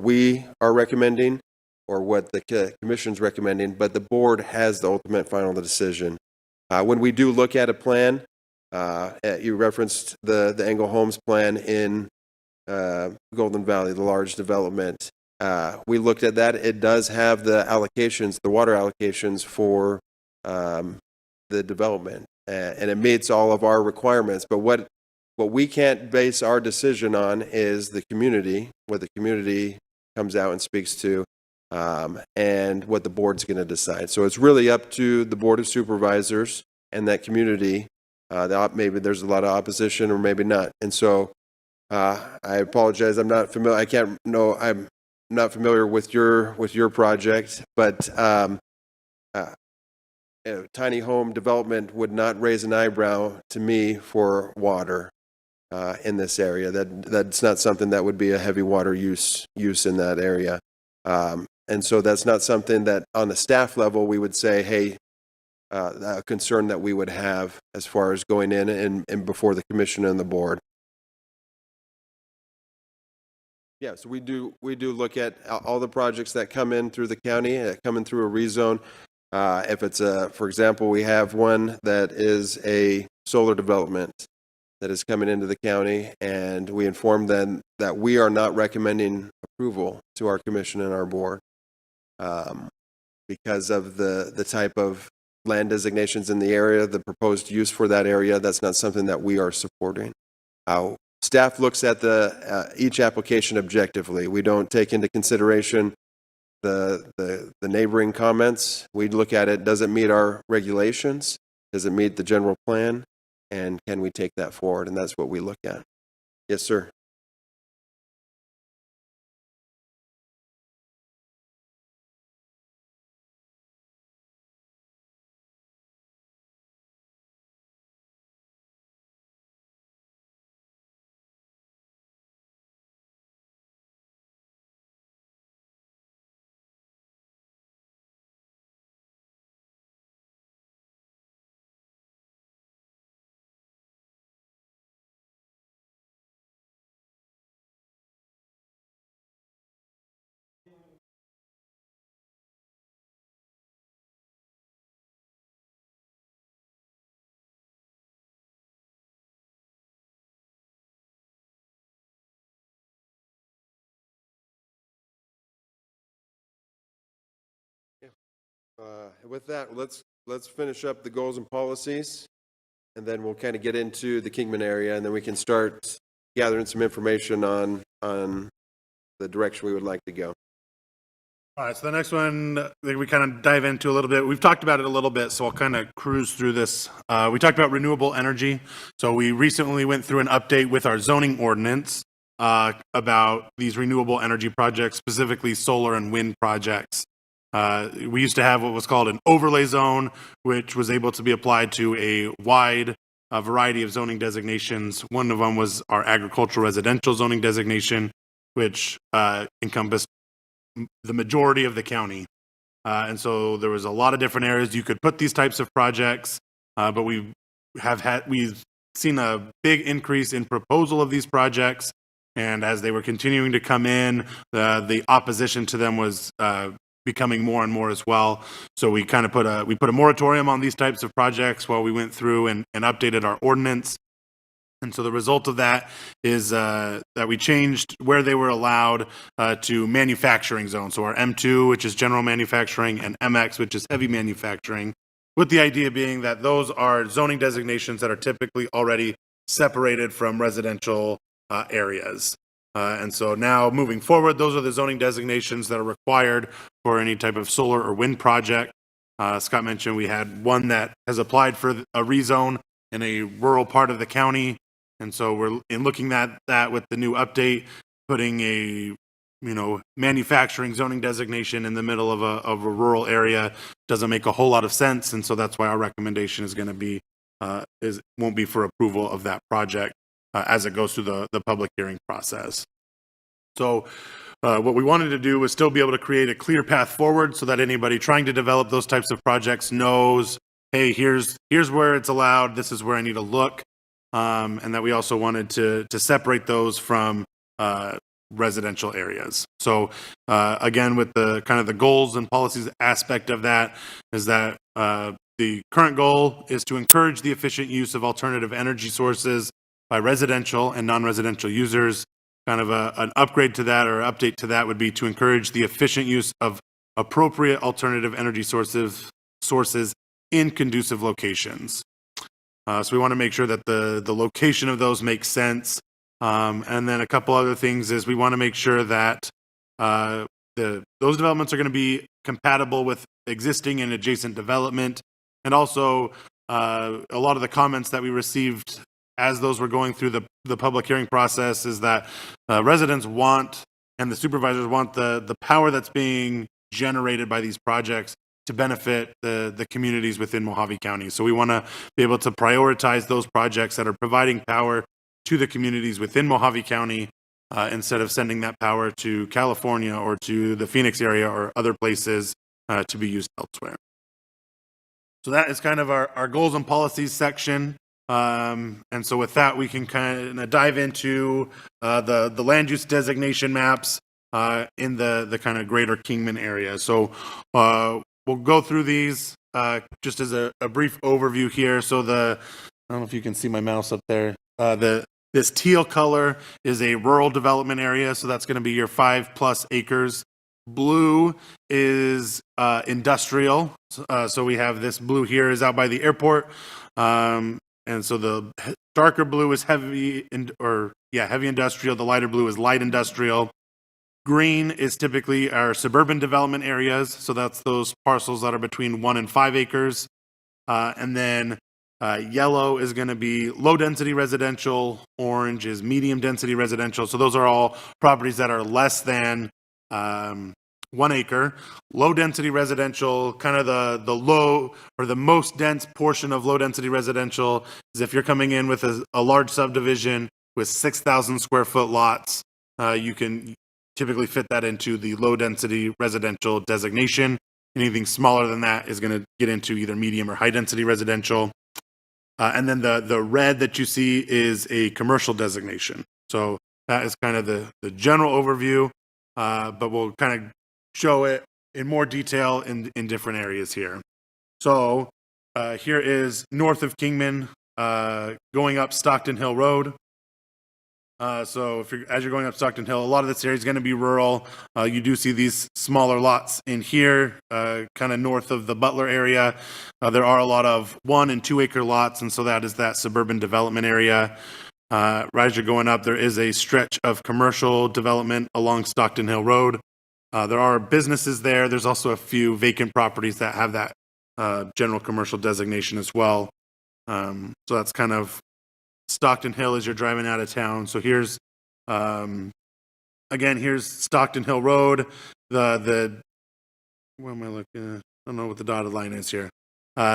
we are recommending or what the commission's recommending, but the board has the ultimate final decision. When we do look at a plan, you referenced the Engel Homes plan in Golden Valley, the large development. We looked at that. It does have the allocations, the water allocations for the development, and it meets all of our requirements. But what we can't base our decision on is the community, what the community comes out and speaks to, and what the board's going to decide. So it's really up to the Board of Supervisors and that community Maybe there's a lot of opposition or maybe not. And so I apologize. I'm not familiar. I'm not familiar with your project, but tiny home development would not raise an eyebrow to me for water in this area. That's not something that would be a heavy water use in that area. And so that's not something that on the staff level we would say, hey, a concern that we would have as far as going in and before the commission and the board. Yeah, so we do look at all the projects that come in through the county, coming through a rezone. If it's for example, we have one that is a solar development that is coming into the county, and we inform them that we are not recommending approval to our commission and our board because of the type of land designations in the area, the proposed use for that area. That's not something that we are supporting. Staff looks at each application objectively. We don't take into consideration the neighboring comments. We look at it, does it meet our regulations? Does it meet the general plan? And can we take that forward? And that's what we look at. Yes, sir. With that, let's finish up the goals and policies, and then we'll kind of get into the Kingman area, and then we can start gathering some information on the direction we would like to go. All right, so the next one I think we kind of dive into a little bit. We've talked about it a little bit, so I'll kind of cruise through this. We talked about renewable energy. So we recently went through an update with our zoning ordinance about these renewable energy projects, specifically solar and wind projects. We used to have what was called an overlay zone, which was able to be applied to a wide variety of zoning designations. One of them was our agricultural residential zoning designation, which encompassed the majority of the county. And so there was a lot of different areas you could put these types of projects, but we've seen a big increase in proposal of these projects. And as they were continuing to come in, the opposition to them was becoming more and more as well. So we kind of put a moratorium on these types of projects while we went through and updated our ordinance. And so the result of that is that we changed where they were allowed to manufacturing zones. So our M2, which is general manufacturing, and MX, which is heavy manufacturing, with the idea being that those are zoning designations that are typically already separated from residential areas. And so now moving forward, those are the zoning designations that are required for any type of solar or wind project. Scott mentioned we had one that has applied for a rezone in a rural part of the county. And so we're looking at that with the new update, putting a manufacturing zoning designation in the middle of a rural area doesn't make a whole lot of sense. And so that's why our recommendation is going to be won't be for approval of that project as it goes through the public hearing process. So what we wanted to do was still be able to create a clear path forward so that anybody trying to develop those types of projects knows, hey, here's where it's allowed, this is where I need to look. And that we also wanted to separate those from residential areas. So again, with the kind of the goals and policies aspect of that is that the current goal is to encourage the efficient use of alternative energy sources by residential and non-residential users. Kind of an upgrade to that or update to that would be to encourage the efficient use of appropriate alternative energy sources in conducive locations. So we want to make sure that the location of those makes sense. And then a couple other things is we want to make sure that those developments are going to be compatible with existing and adjacent development. And also a lot of the comments that we received as those were going through the public hearing process is that residents want and the supervisors want the power that's being generated by these projects to benefit the communities within Mojave County. So we want to be able to prioritize those projects that are providing power to the communities within Mojave County instead of sending that power to California or to the Phoenix area or other places to be used elsewhere. So that is kind of our goals and policies section. And so with that, we can kind of dive into the land use designation maps in the kind of greater Kingman area. So we'll go through these just as a brief overview here. So I don't know if you can see my mouse up there. This teal color is a rural development area. So that's going to be your 5+ acres. Blue is industrial. So we have this blue here is out by the airport. And so the darker blue is heavy industrial. The lighter blue is light industrial. Green is typically our suburban development areas. So that's those parcels that are between 1 and 5 acres. And then yellow is going to be low density residential. Orange is medium density residential. So those are all properties that are less than 1 acre. Low density residential, kind of the low or the most dense portion of low density residential is if you're coming in with a large subdivision with 6,000 square foot lots, you can typically fit that into the low density residential designation. Anything smaller than that is going to get into either medium or high density residential. And then the red that you see is a commercial designation. So that is kind of the general overview, but we'll kind of show it in more detail in different areas here. So here is north of Kingman, going up Stockton Hill Road. So as you're going up Stockton Hill, a lot of this area is going to be rural. You do see these smaller lots in here, kind of north of the Butler area. There are a lot of 1 and 2 acre lots, and so that is that suburban development area. Right as you're going up, there is a stretch of commercial development along Stockton Hill Road. There are businesses there. There's also a few vacant properties that have that general commercial designation as well. So that's kind of Stockton Hill as you're driving out of town. So here's, again, here's Stockton Hill Road. Where am I looking at? I don't know what the dotted line is here.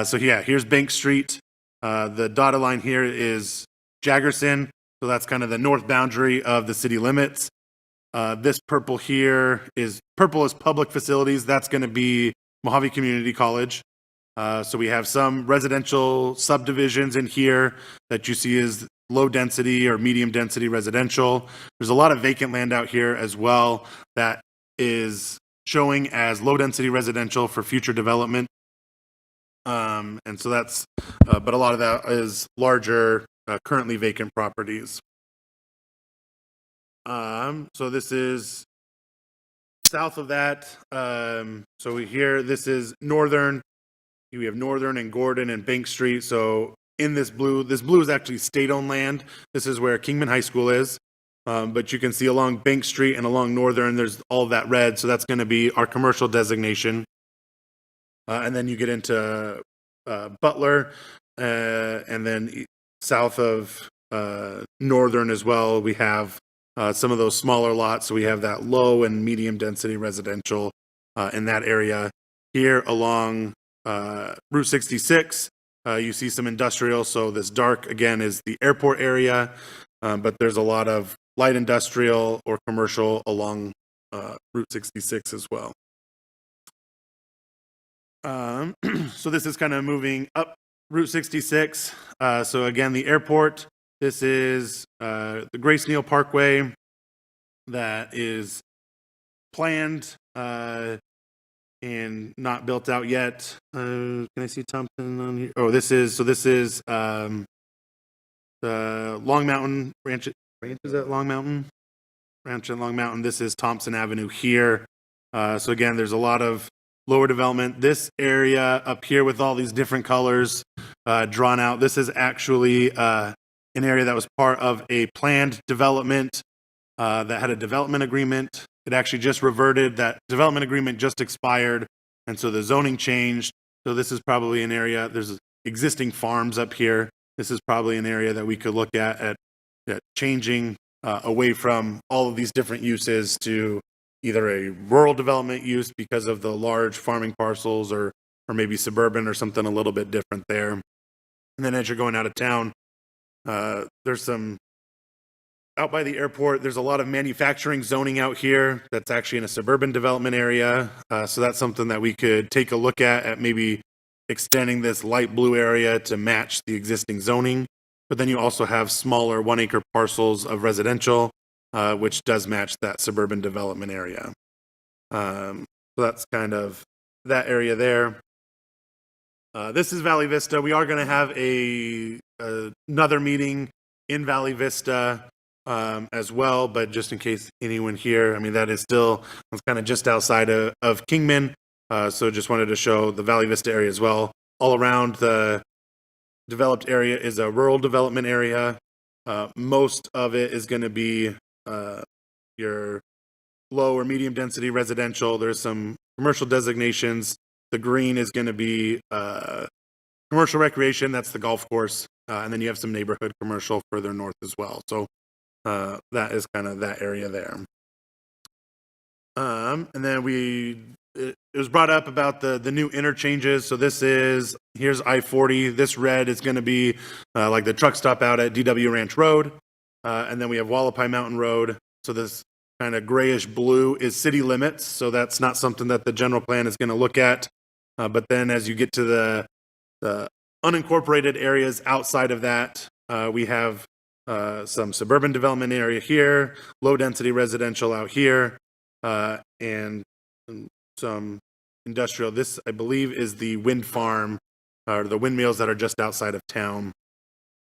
So yeah, here's Bank Street. The dotted line here is Jaggerson. So that's kind of the north boundary of the city limits. This purple here is public facilities. That's going to be Mojave Community College. So we have some residential subdivisions in here that you see as low density or medium density residential. There's a lot of vacant land out here as well that is showing as low density residential for future development. And so that's, but a lot of that is larger, currently vacant properties. So this is south of that. So this is northern. We have Northern and Gordon and Bank Street. So in this blue is actually state-owned land. This is where Kingman High School is. But you can see along Bank Street and along Northern, there's all that red. So that's going to be our commercial designation. And then you get into Butler, and then south of Northern as well, we have some of those smaller lots. So we have that low and medium density residential in that area. Here along Route 66, you see some industrial. So this dark, again, is the airport area, but there's a lot of light industrial or commercial along Route 66 as well. So this is kind of moving up Route 66. So again, the airport, this is the Grace Neal Parkway that is planned and not built out yet. Can I see Thompson on here? Oh, this is the Long Mountain Ranch. Is that Long Mountain? Ranch at Long Mountain. This is Thompson Avenue here. So again, there's a lot of lower development. This area up here with all these different colors drawn out, this is actually an area that was part of a planned development that had a development agreement. It actually just reverted. That development agreement just expired, and so the zoning changed. So this is probably an area, there's existing farms up here. This is probably an area that we could look at changing away from all of these different uses to either a rural development use because of the large farming parcels, or maybe suburban or something a little bit different there. And then as you're going out of town, there's some, out by the airport, there's a lot of manufacturing zoning out here that's actually in a suburban development area. So that's something that we could take a look at maybe extending this light blue area to match the existing zoning. But then you also have smaller 1 acre parcels of residential, which does match that suburban development area. So that's kind of that area there. This is Valley Vista. We are going to have another meeting in Valley Vista as well, but just in case anyone here, I mean, that is still kind of just outside of Kingman. So just wanted to show the Valley Vista area as well. All around the developed area is a rural development area. Most of it is going to be your low or medium density residential. There's some commercial designations. The green is going to be commercial recreation. That's the golf course. And then you have some neighborhood commercial further north as well. So that is kind of that area there. And then it was brought up about the new interchanges. So here's I-40. This red is going to be like the truck stop out at DW Ranch Road. And then we have Wallapai Mountain Road. So this kind of grayish blue is city limits. So that's not something that the general plan is going to look at. But then as you get to the unincorporated areas outside of that, we have some suburban development area here, low density residential out here, and some industrial. This, I believe, is the wind farm, or the windmills that are just outside of town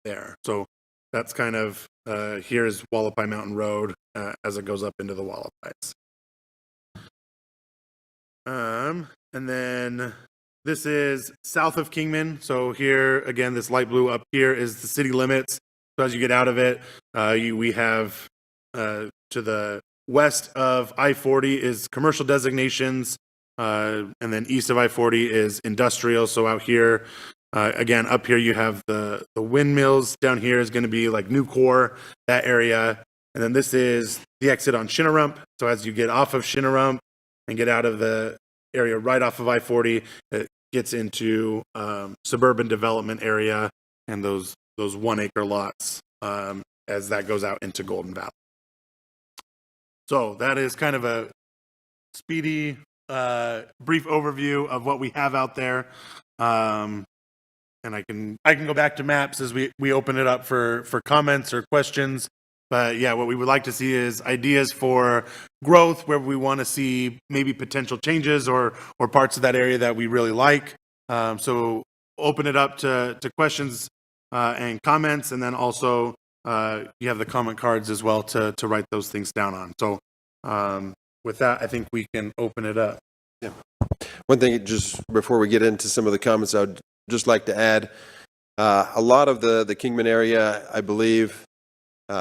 there. So that's kind of, here's Wallapai Mountain Road as it goes up into the Wallapais. And then this is south of Kingman. So here, again, this light blue up here is the city limits. So as you get out of it, we have to the west of I-40 is commercial designations, and then east of I-40 is industrial. So out here, again, up here you have the windmills. Down here is going to be like Nucor, that area. And then this is the exit on Shinarump. So as you get off of Shinarump and get out of the area right off of I-40, it gets into suburban development area and those 1 acre lots as that goes out into Golden Valley. So that is kind of a speedy, brief overview of what we have out there. And I can go back to maps as we open it up for comments or questions. But yeah, what we would like to see is ideas for growth, where we want to see maybe potential changes or parts of that area that we really like. So open it up to questions and comments, and then also you have the comment cards as well to write those things down on. So with that, I think we can open it up. Yeah. One thing, just before we get into some of the comments, I would just like to add, a lot of the Kingman area, I believe,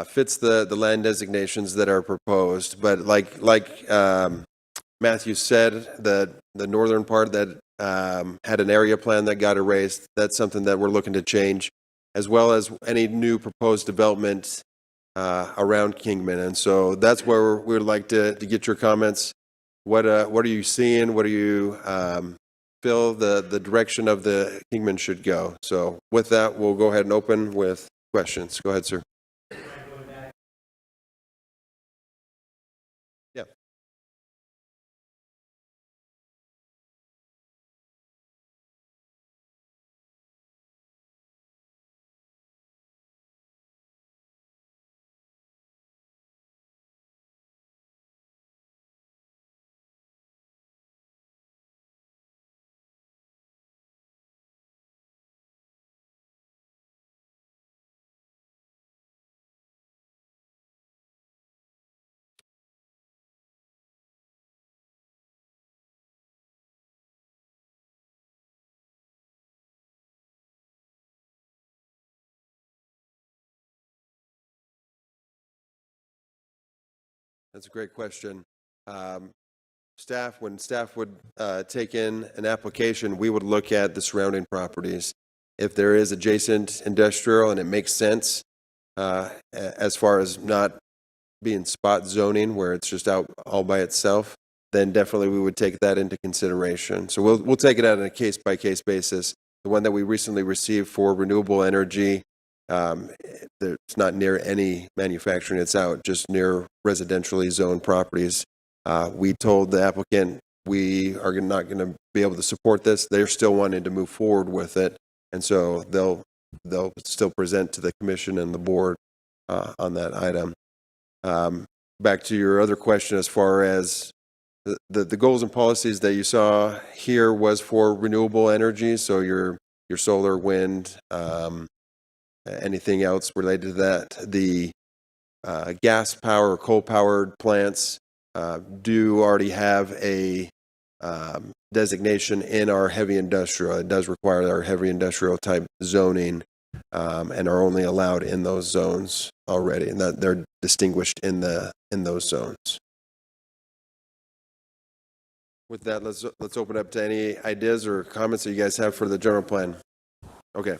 fits the land designations that are proposed. But like Matthew said, the northern part that had an area plan that got erased, that's something that we're looking to change, as well as any new proposed development around Kingman. And so that's where we would like to get your comments. What are you seeing? What do you feel the direction of the Kingman should go? So with that, we'll go ahead and open with questions. Go ahead, sir. Yeah. That's a great question. When staff would take in an application, we would look at the surrounding properties. if there is adjacent industrial and it makes sense, as far as not being spot zoning where it's just out all by itself, then definitely we would take that into consideration. So we'll take it out on a case by case basis. The one that we recently received for renewable energy, it's not near any manufacturing. It's out just near residentially zoned properties. We told the applicant we are not going to be able to support this. They're still wanting to move forward with it, and so they'll still present to the commission and the board on that item. Back to your other question, as far as the goals and policies that you saw here was for renewable energy, so your solar, wind, anything else related to that. The gas power or coal powered plants do already have a designation in our heavy industrial. It does require our heavy industrial type zoning, and are only allowed in those zones already, and that they're distinguished in those zones. With that, let's open up to any ideas or comments that you guys have for the general plan. Okay.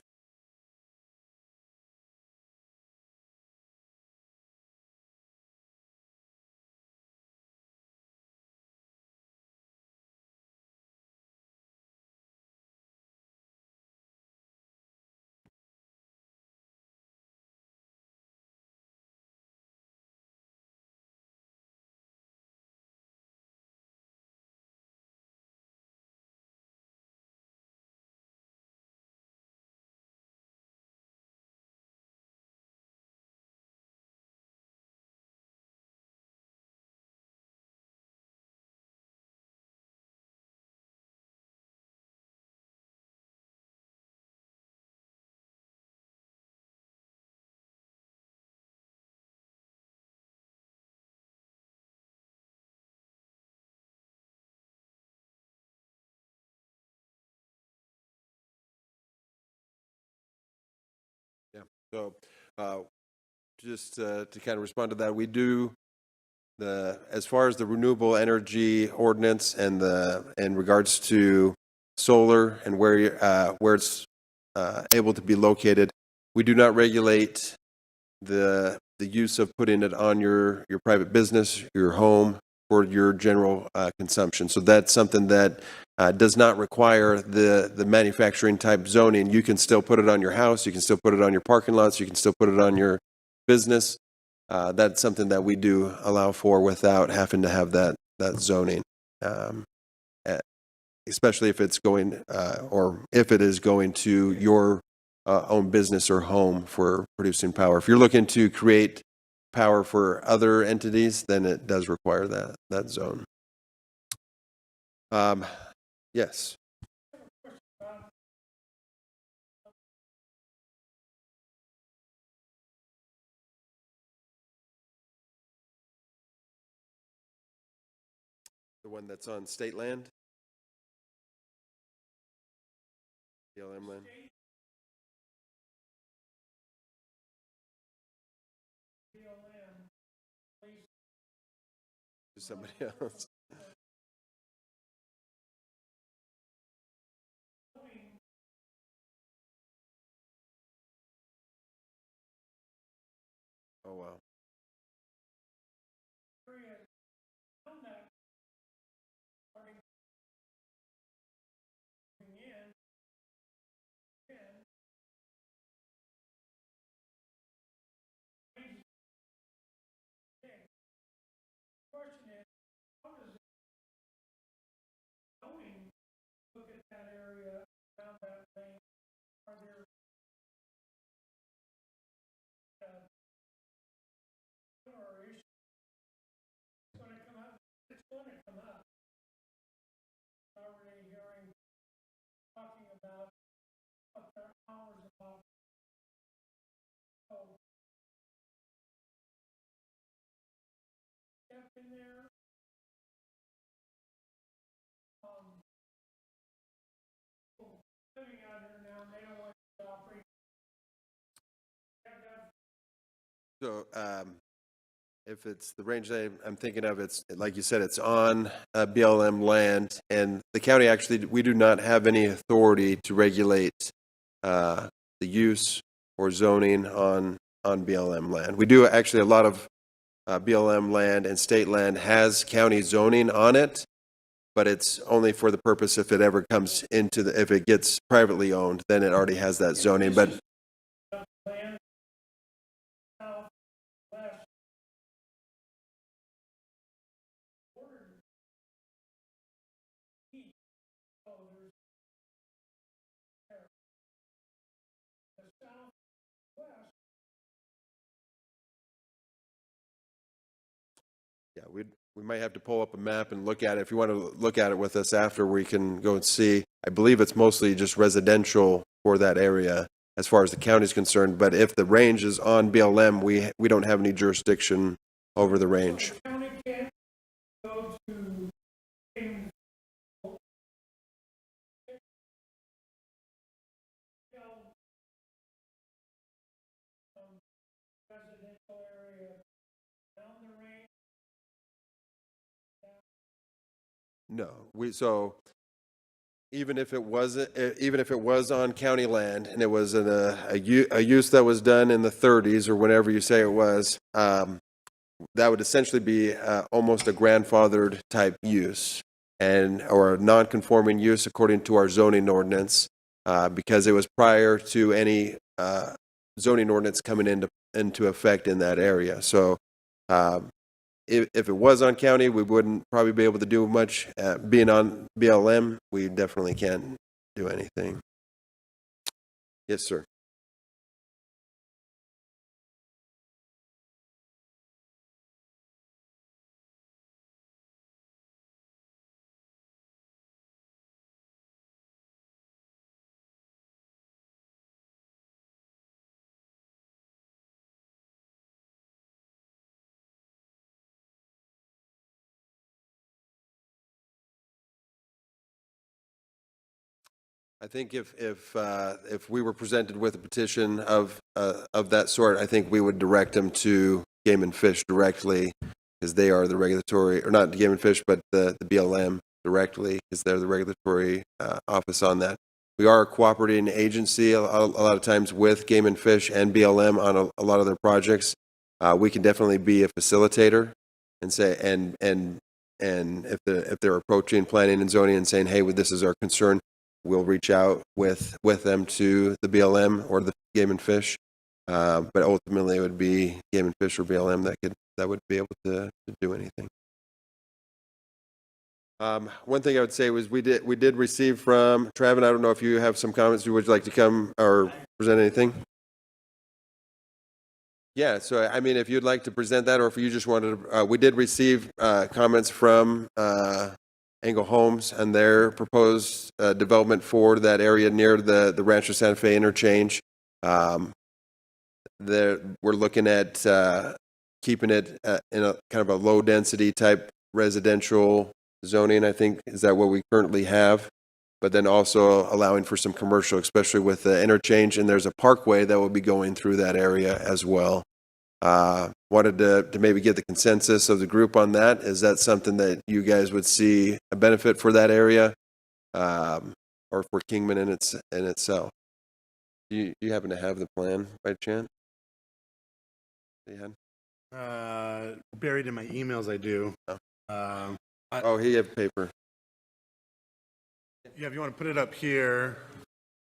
Yeah. So, just to kind of respond to that, we do as far as the renewable energy ordinance and in regards to solar and where it's able to be located, we do not regulate the use of putting it on your private business, your home, for your general consumption. So that's something that does not require the manufacturing type zoning. You can still put it on your house, you can still put it on your parking lots, you can still put it on your business. That's something that we do allow for without having to have that zoning, especially if it's going or if it is going to your own business or home for producing power. If you're looking to create power for other entities, then it does require that zone. Yes. The one that's on state land? BLM land? To somebody else. Oh, wow. Question is, how does zoning look at that area around that lane? Are there or issues going to come up? It's going to come up. Already hearing talking about what their hours about. So step in there. Living out here now, and they don't want to operate. So, if it's the range that I'm thinking of, it's like you said, it's on BLM land, and the county actually, we do not have any authority to regulate the use or zoning on BLM land. We do actually, a lot of BLM land and state land has county zoning on it, but it's only for the purpose if it ever comes into the, if it gets privately owned, then it already has that zoning. But Land south, west, border, east, so there's there. The southwest, yeah, we might have to pull up a map and look at it. If you want to look at it with us after, we can go and see. I believe it's mostly just residential for that area as far as the county is concerned. But if the range is on BLM, we don't have any jurisdiction over the range. the county can't go to things. Residential area down the range. No, so even if it wasn't, even if it was on county land and it was a use that was done in the 30s or whenever you say it was, that would essentially be almost a grandfathered type use and or a non-conforming use according to our zoning ordinance, because it was prior to any zoning ordinance coming into effect in that area. So if it was on county, we wouldn't probably be able to do much. Being on BLM, we definitely can't do anything. Yes, sir. I think if we were presented with a petition of that sort, I think we would direct them to Game and Fish directly, because they are the regulatory, or not Game and Fish, but the BLM directly, because they're the regulatory office on that. We are a cooperating agency a lot of times with Game and Fish and BLM on a lot of their projects. We can definitely be a facilitator and say, and if they're approaching planning and zoning and saying, hey, well, this is our concern, we'll reach out with them to the BLM or the Game and Fish, but ultimately it would be Game and Fish or BLM that would be able to do anything. One thing I would say was we did receive from Travis. I don't know if you have some comments. Would you like to come or present anything? Yeah, so I mean, if you'd like to present that, or if you just wanted to, we did receive comments from Angle Homes and their proposed development for that area near the Rancho Santa Fe interchange. We're looking at keeping it in a kind of a low density type residential zoning, I think. Is that what we currently have? But then also allowing for some commercial, especially with the interchange, and there's a parkway that will be going through that area as well. Wanted to maybe get the consensus of the group on that. Is that something that you guys would see a benefit for that area, or for Kingman in itself? Do you happen to have the plan by chance? Buried in my emails, I do. Oh, he have paper. Yeah, if you want to put it up here.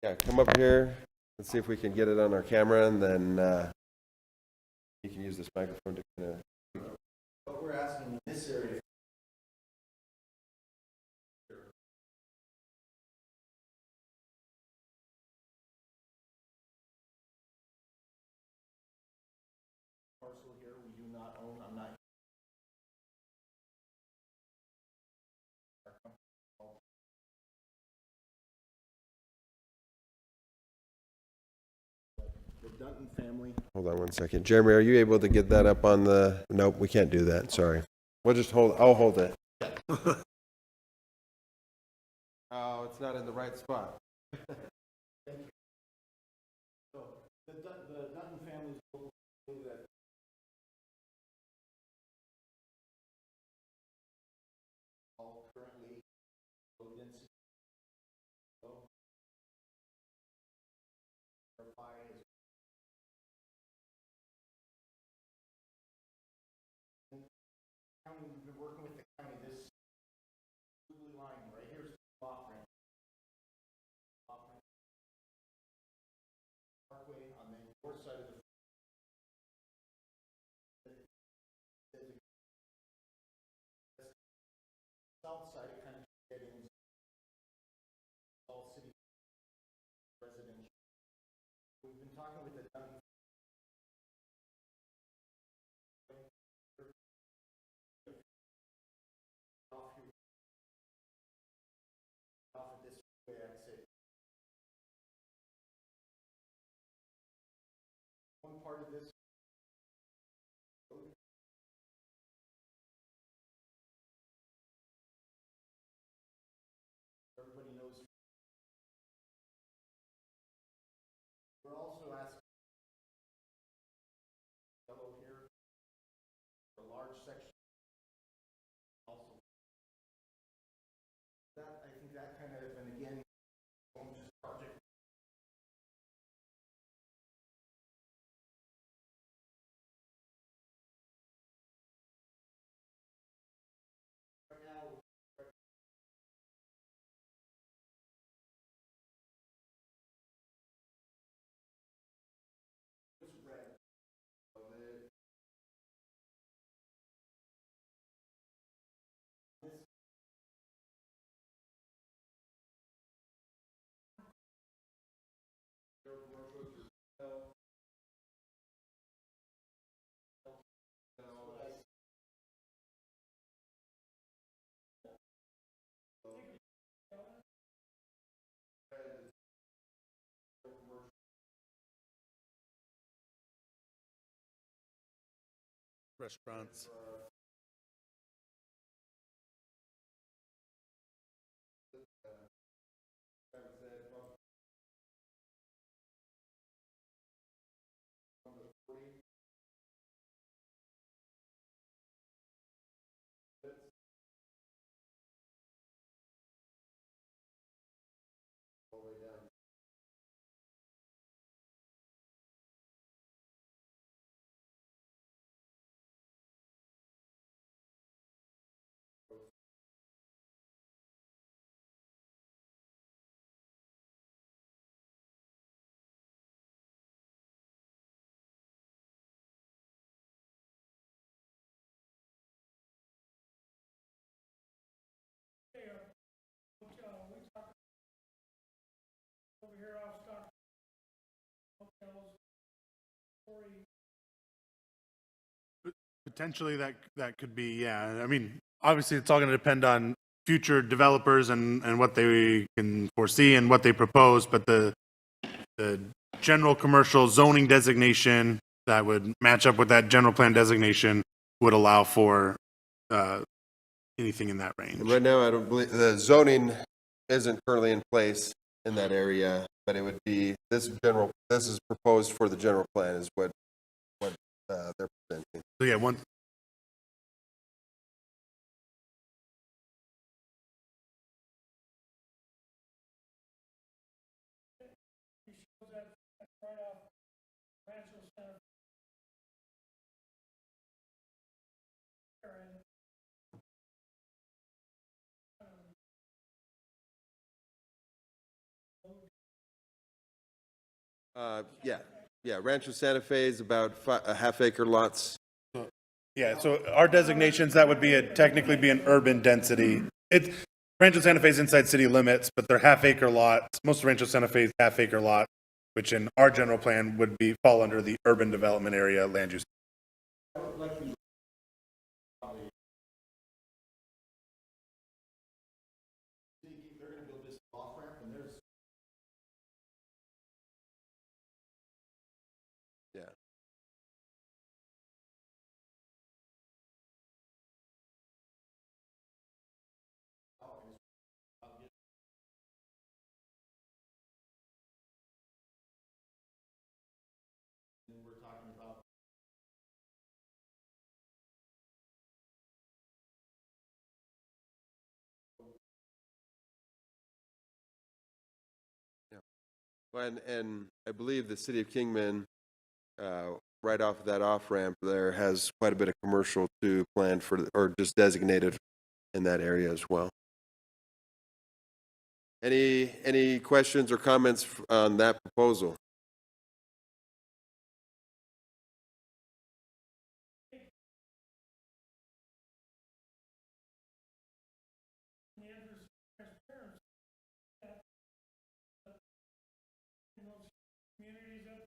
Yeah, come up here. Let's see if we can get it on our camera, and then you can use this microphone to kind of. What we're asking in this area. Parcel here we do not own. I'm not. The Dutton family. Hold on one second. Jeremy, are you able to get that up on the? Nope, we can't do that. Sorry. We'll just I'll hold it. Oh, it's not in the right spot. Thank you. So the Dutton family that all currently low density. part of this? Everybody knows. We're also asking yellow here, a large section. Also, that I think that kind of, and again, just project. Right now, it's red. So this commercial is Restaurants. all the way down. We talked over here off Stock hotels, Potentially that could be, yeah. I mean, obviously it's all going to depend on future developers and what they can foresee and what they propose, but the general commercial zoning designation that would match up with that general plan designation would allow for anything in that range. Right now, I don't believe, the zoning isn't currently in place in that area, but it would be, this is proposed for the general plan is what they're presenting. So yeah, one, right off Rancho Center. Yeah, Rancho Santa Fe is about a half-acre lots. yeah, so our designations, that would be technically be an urban density. Rancho Santa Fe is inside city limits, but they're half-acre lots. Most of Rancho Santa Fe is half-acre lot, which in our general plan would fall under the urban development area land use. They're gonna build this off ramp and there's Yeah. and we're talking about And I believe the city of Kingman, right off of that off-ramp there, has quite a bit of commercial to plan for, or just designated in that area as well. Any questions or comments on that proposal? in the interest of transparency, that in those communities up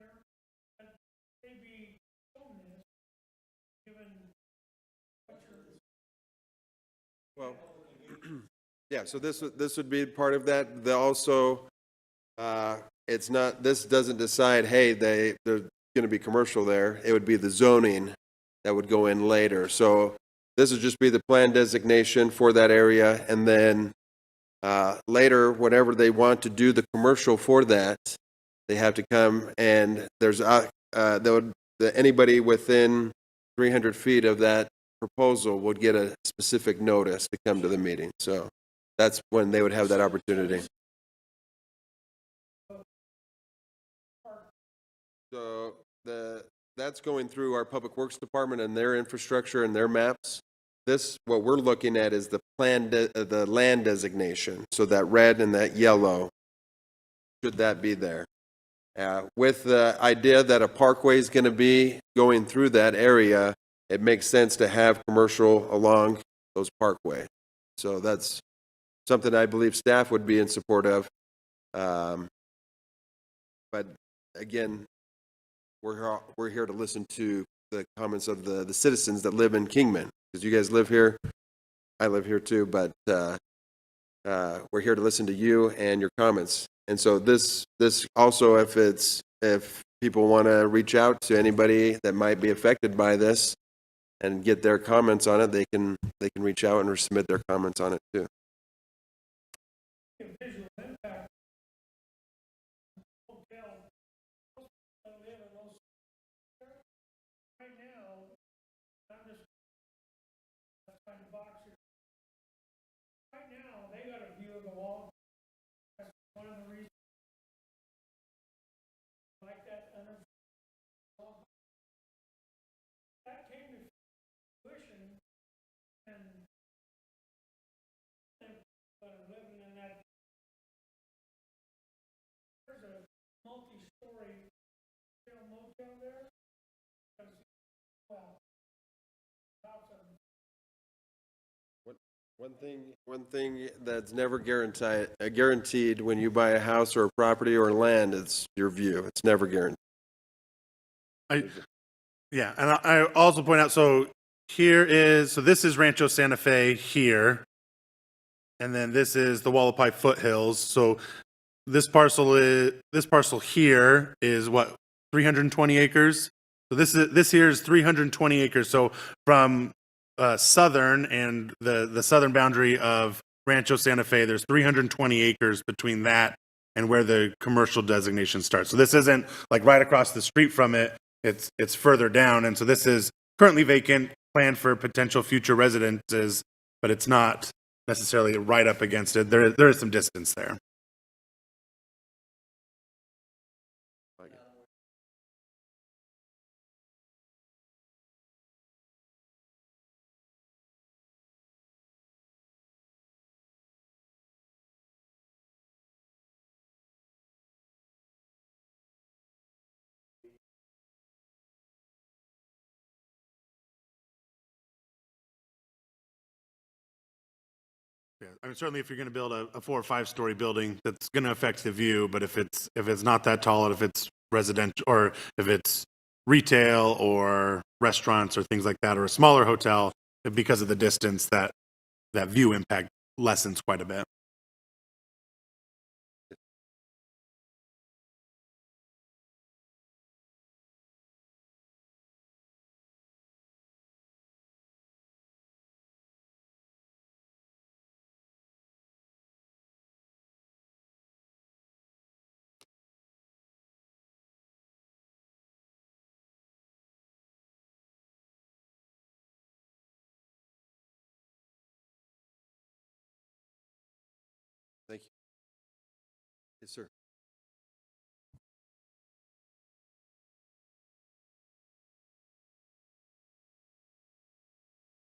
there, that may be shown this, given what you're. Well, yeah, so this would be part of that. Also, it's not, this doesn't decide, hey, there's going to be commercial there. It would be the zoning that would go in later. So this would just be the plan designation for that area, and then later, whenever they want to do the commercial for that, they have to come, and there's anybody within 300 feet of that proposal would get a specific notice to come to the meeting. So that's when they would have that opportunity. So that's going through our Public Works Department and their infrastructure and their maps. This, what we're looking at is the the land designation. So that red and that yellow, should that be there? With the idea that a parkway is going to be going through that area, it makes sense to have commercial along those parkways. So that's something I believe staff would be in support of. But again, we're here to listen to the comments of the citizens that live in Kingman, because you guys live here. I live here too, but we're here to listen to you and your comments. And so this also, if people want to reach out to anybody that might be affected by this and get their comments on it, they can reach out and submit their comments on it too. Visual impact. Hotel. That live in those. Right now, I'm just trying to box it. Right now, they got a view of the wall. That's one of the reasons. Like that under. That came to fruition, and living in that. There's a multi-story motel there. Well, One thing that's never guaranteed when you buy a house or a property or land is your view. It's never guaranteed. Yeah, and I also point out, so this is Rancho Santa Fe here, and then this is the Wallapai foothills. So this parcel here is what, 320 acres? So this here is 320 acres. So from southern and the southern boundary of Rancho Santa Fe, there's 320 acres between that and where the commercial designation starts. So this isn't like right across the street from it. It's further down, and so this is currently vacant, planned for potential future residences, but it's not necessarily right up against it. There is some distance there. Yeah, I mean, certainly if you're going to build a 4 or 5 story building, that's going to affect the view. But if it's not that tall, and if it's residential, or if it's retail or restaurants or things like that, or a smaller hotel, because of the distance, that view impact lessens quite a bit. Thank you. Yes, sir.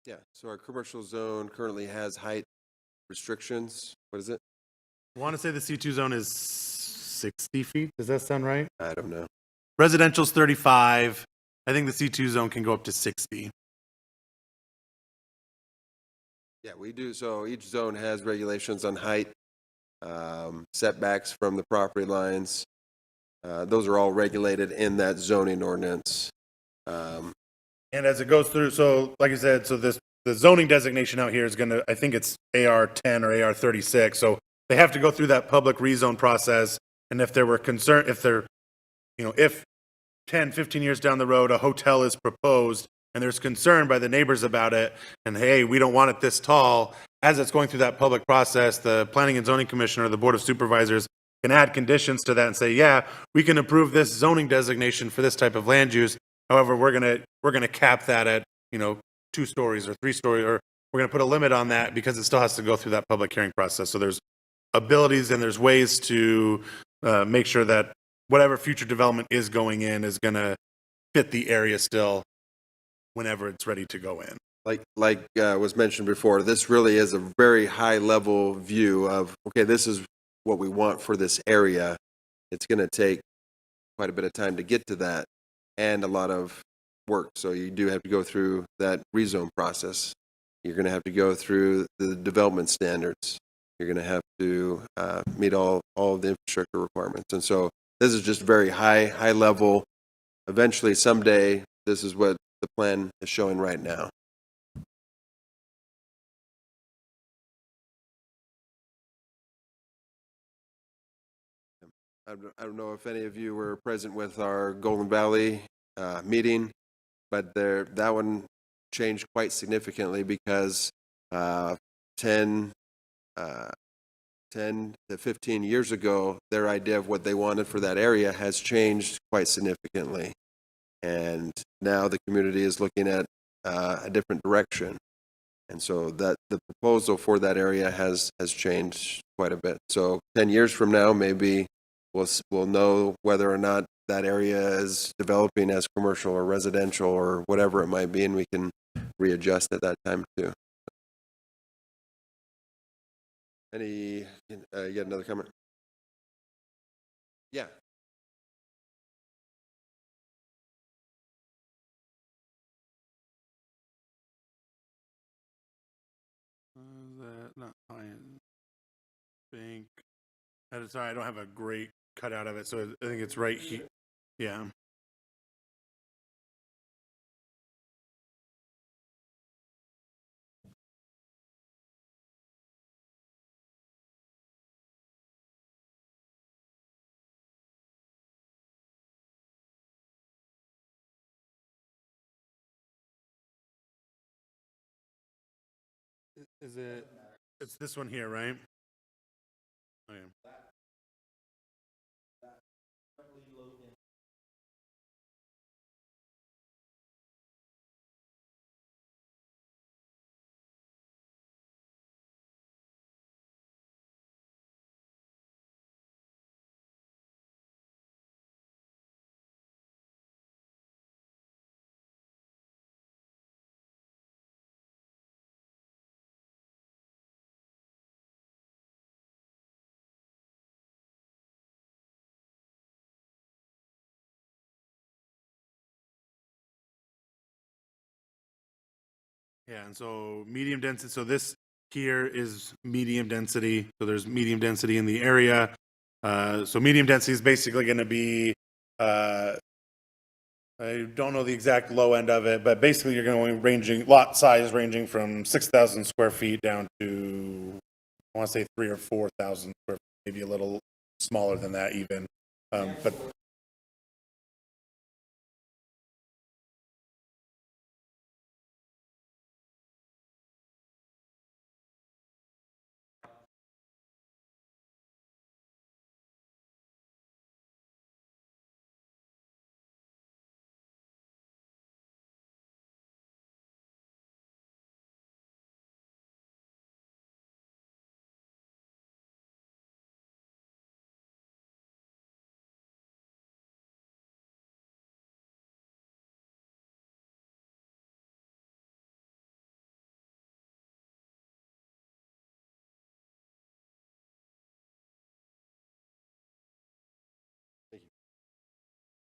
Yeah, so our commercial zone currently has height restrictions. What is it? I want to say the C2 zone is 60 feet. Does that sound right? I don't know. Residential's 35. I think the C2 zone can go up to 60. Yeah, we do. So each zone has regulations on height, setbacks from the property lines. Those are all regulated in that zoning ordinance. And as it goes through, so like I said, so the zoning designation out here is going to, I think it's AR 10 or AR 36. So they have to go through that public rezone process. And if there were concern, if 10, 15 years down the road, a hotel is proposed and there's concern by the neighbors about it, and hey, we don't want it this tall, as it's going through that public process, the Planning and Zoning Commission or the Board of Supervisors can add conditions to that and say, yeah, we can approve this zoning designation for this type of land use. However, we're gonna cap that at, 2 stories or 3 stories, or we're gonna put a limit on that because it still has to go through that public hearing process. So there's abilities and there's ways to make sure that whatever future development is going in is gonna fit the area still whenever it's ready to go in. Like was mentioned before, this really is a very high level view of, okay, this is what we want for this area. It's going to take quite a bit of time to get to that and a lot of work. So you do have to go through that rezone process. You're going to have to go through the development standards. You're going to have to meet all of the infrastructure requirements. And so this is just very high level. Eventually, someday, this is what the plan is showing right now. I don't know if any of you were present with our Golden Valley meeting, but that one changed quite significantly because 10 to 15 years ago, their idea of what they wanted for that area has changed quite significantly. And now the community is looking at a different direction. And so that the proposal for that area has changed quite a bit. So 10 years from now, maybe we'll know whether or not that area is developing as commercial or residential or whatever it might be, and we can readjust at that time too. You got another comment? Yeah. That not Iron Bank. Sorry, I don't have a great cutout of it, so I think it's right here. Yeah. Is it? It's this one here, right? Okay. Yeah, and so medium density, so this here is medium density, so there's medium density in the area. So medium density is basically going to be, I don't know the exact low end of it, but basically you're going to be ranging, lot size ranging from 6,000 square feet down to, I want to say 3,000 or 4,000 square feet, maybe a little smaller than that even. But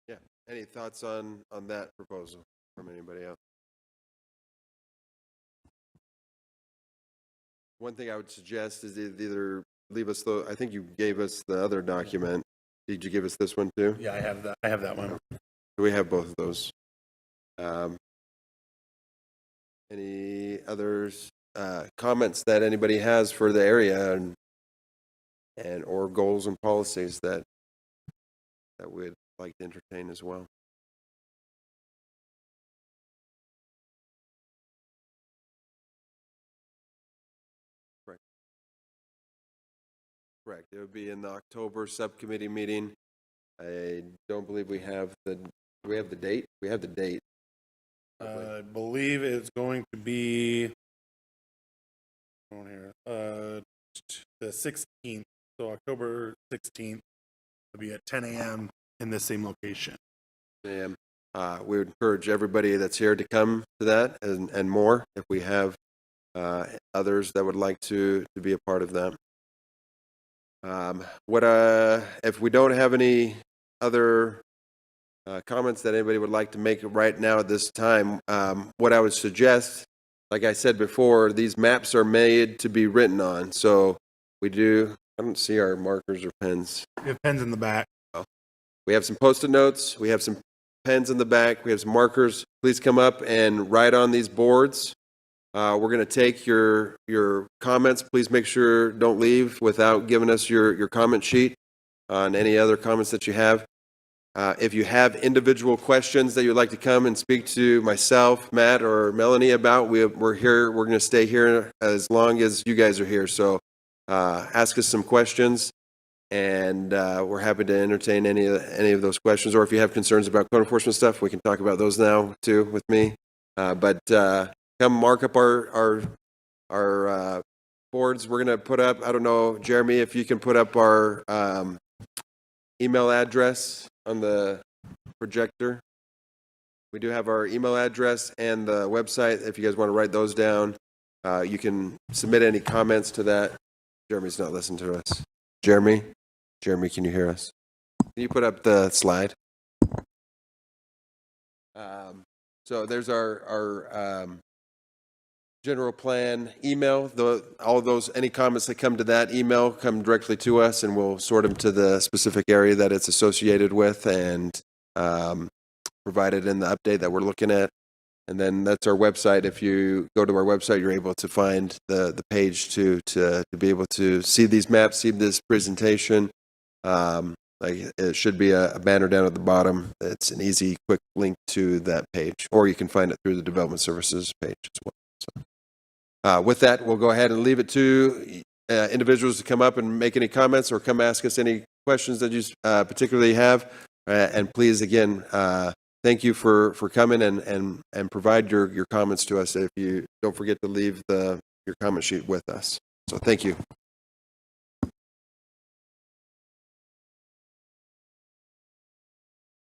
Yeah. Any thoughts on that proposal from anybody else? One thing I would suggest is either leave us I think you gave us the other document. Did you give us this one too? yeah, I have that. I have that one. We have both of those. Any others comments that anybody has for the area and or goals and policies that that we'd like to entertain as well. Correct. It would be in the October subcommittee meeting. I don't believe we have do we have the date? We have the date. I believe it's going to be on here, the 16th, so October 16th, will be at 10 a.m. in the same location. And we would encourage everybody that's here to come to that and more if we have others that would like to be a part of that. If we don't have any other comments that anybody would like to make right now at this time, what I would suggest, like I said before, these maps are made to be written on. So I don't see our markers or pens. We have pens in the back. We have some Post-it notes. We have some pens in the back. We have some markers. Please come up and write on these boards. We're going to take your comments. Please make sure don't leave without giving us your comment sheet on any other comments that you have. If you have individual questions that you'd like to come and speak to myself, Matt, or Melanie about, we're here. We're going to stay here as long as you guys are here. So ask us some questions, and we're happy to entertain any of those questions. Or if you have concerns about code enforcement stuff, we can talk about those now too with me. But come mark up our boards. We're going to put up, I don't know, Jeremy, if you can put up our email address on the projector. We do have our email address and the website. If you guys want to write those down, you can submit any comments to that. Jeremy's not listening to us. Jeremy, can you hear us? Can you put up the slide? So there's our general plan email. All of those, any comments that come to that email come directly to us, and we'll sort them to the specific area that it's associated with and provide it in the update that we're looking at. And then that's our website. If you go to our website, you're able to find the page to be able to see these maps, see this presentation. Like it should be a banner down at the bottom. It's an easy, quick link to that page, or you can find it through the Development Services page as well. So, with that, we'll go ahead and leave it to individuals to come up and make any comments or come ask us any questions that you particularly have. And please, again, thank you for coming and provide your comments to us. If you don't forget to leave your comment sheet with us. So thank you.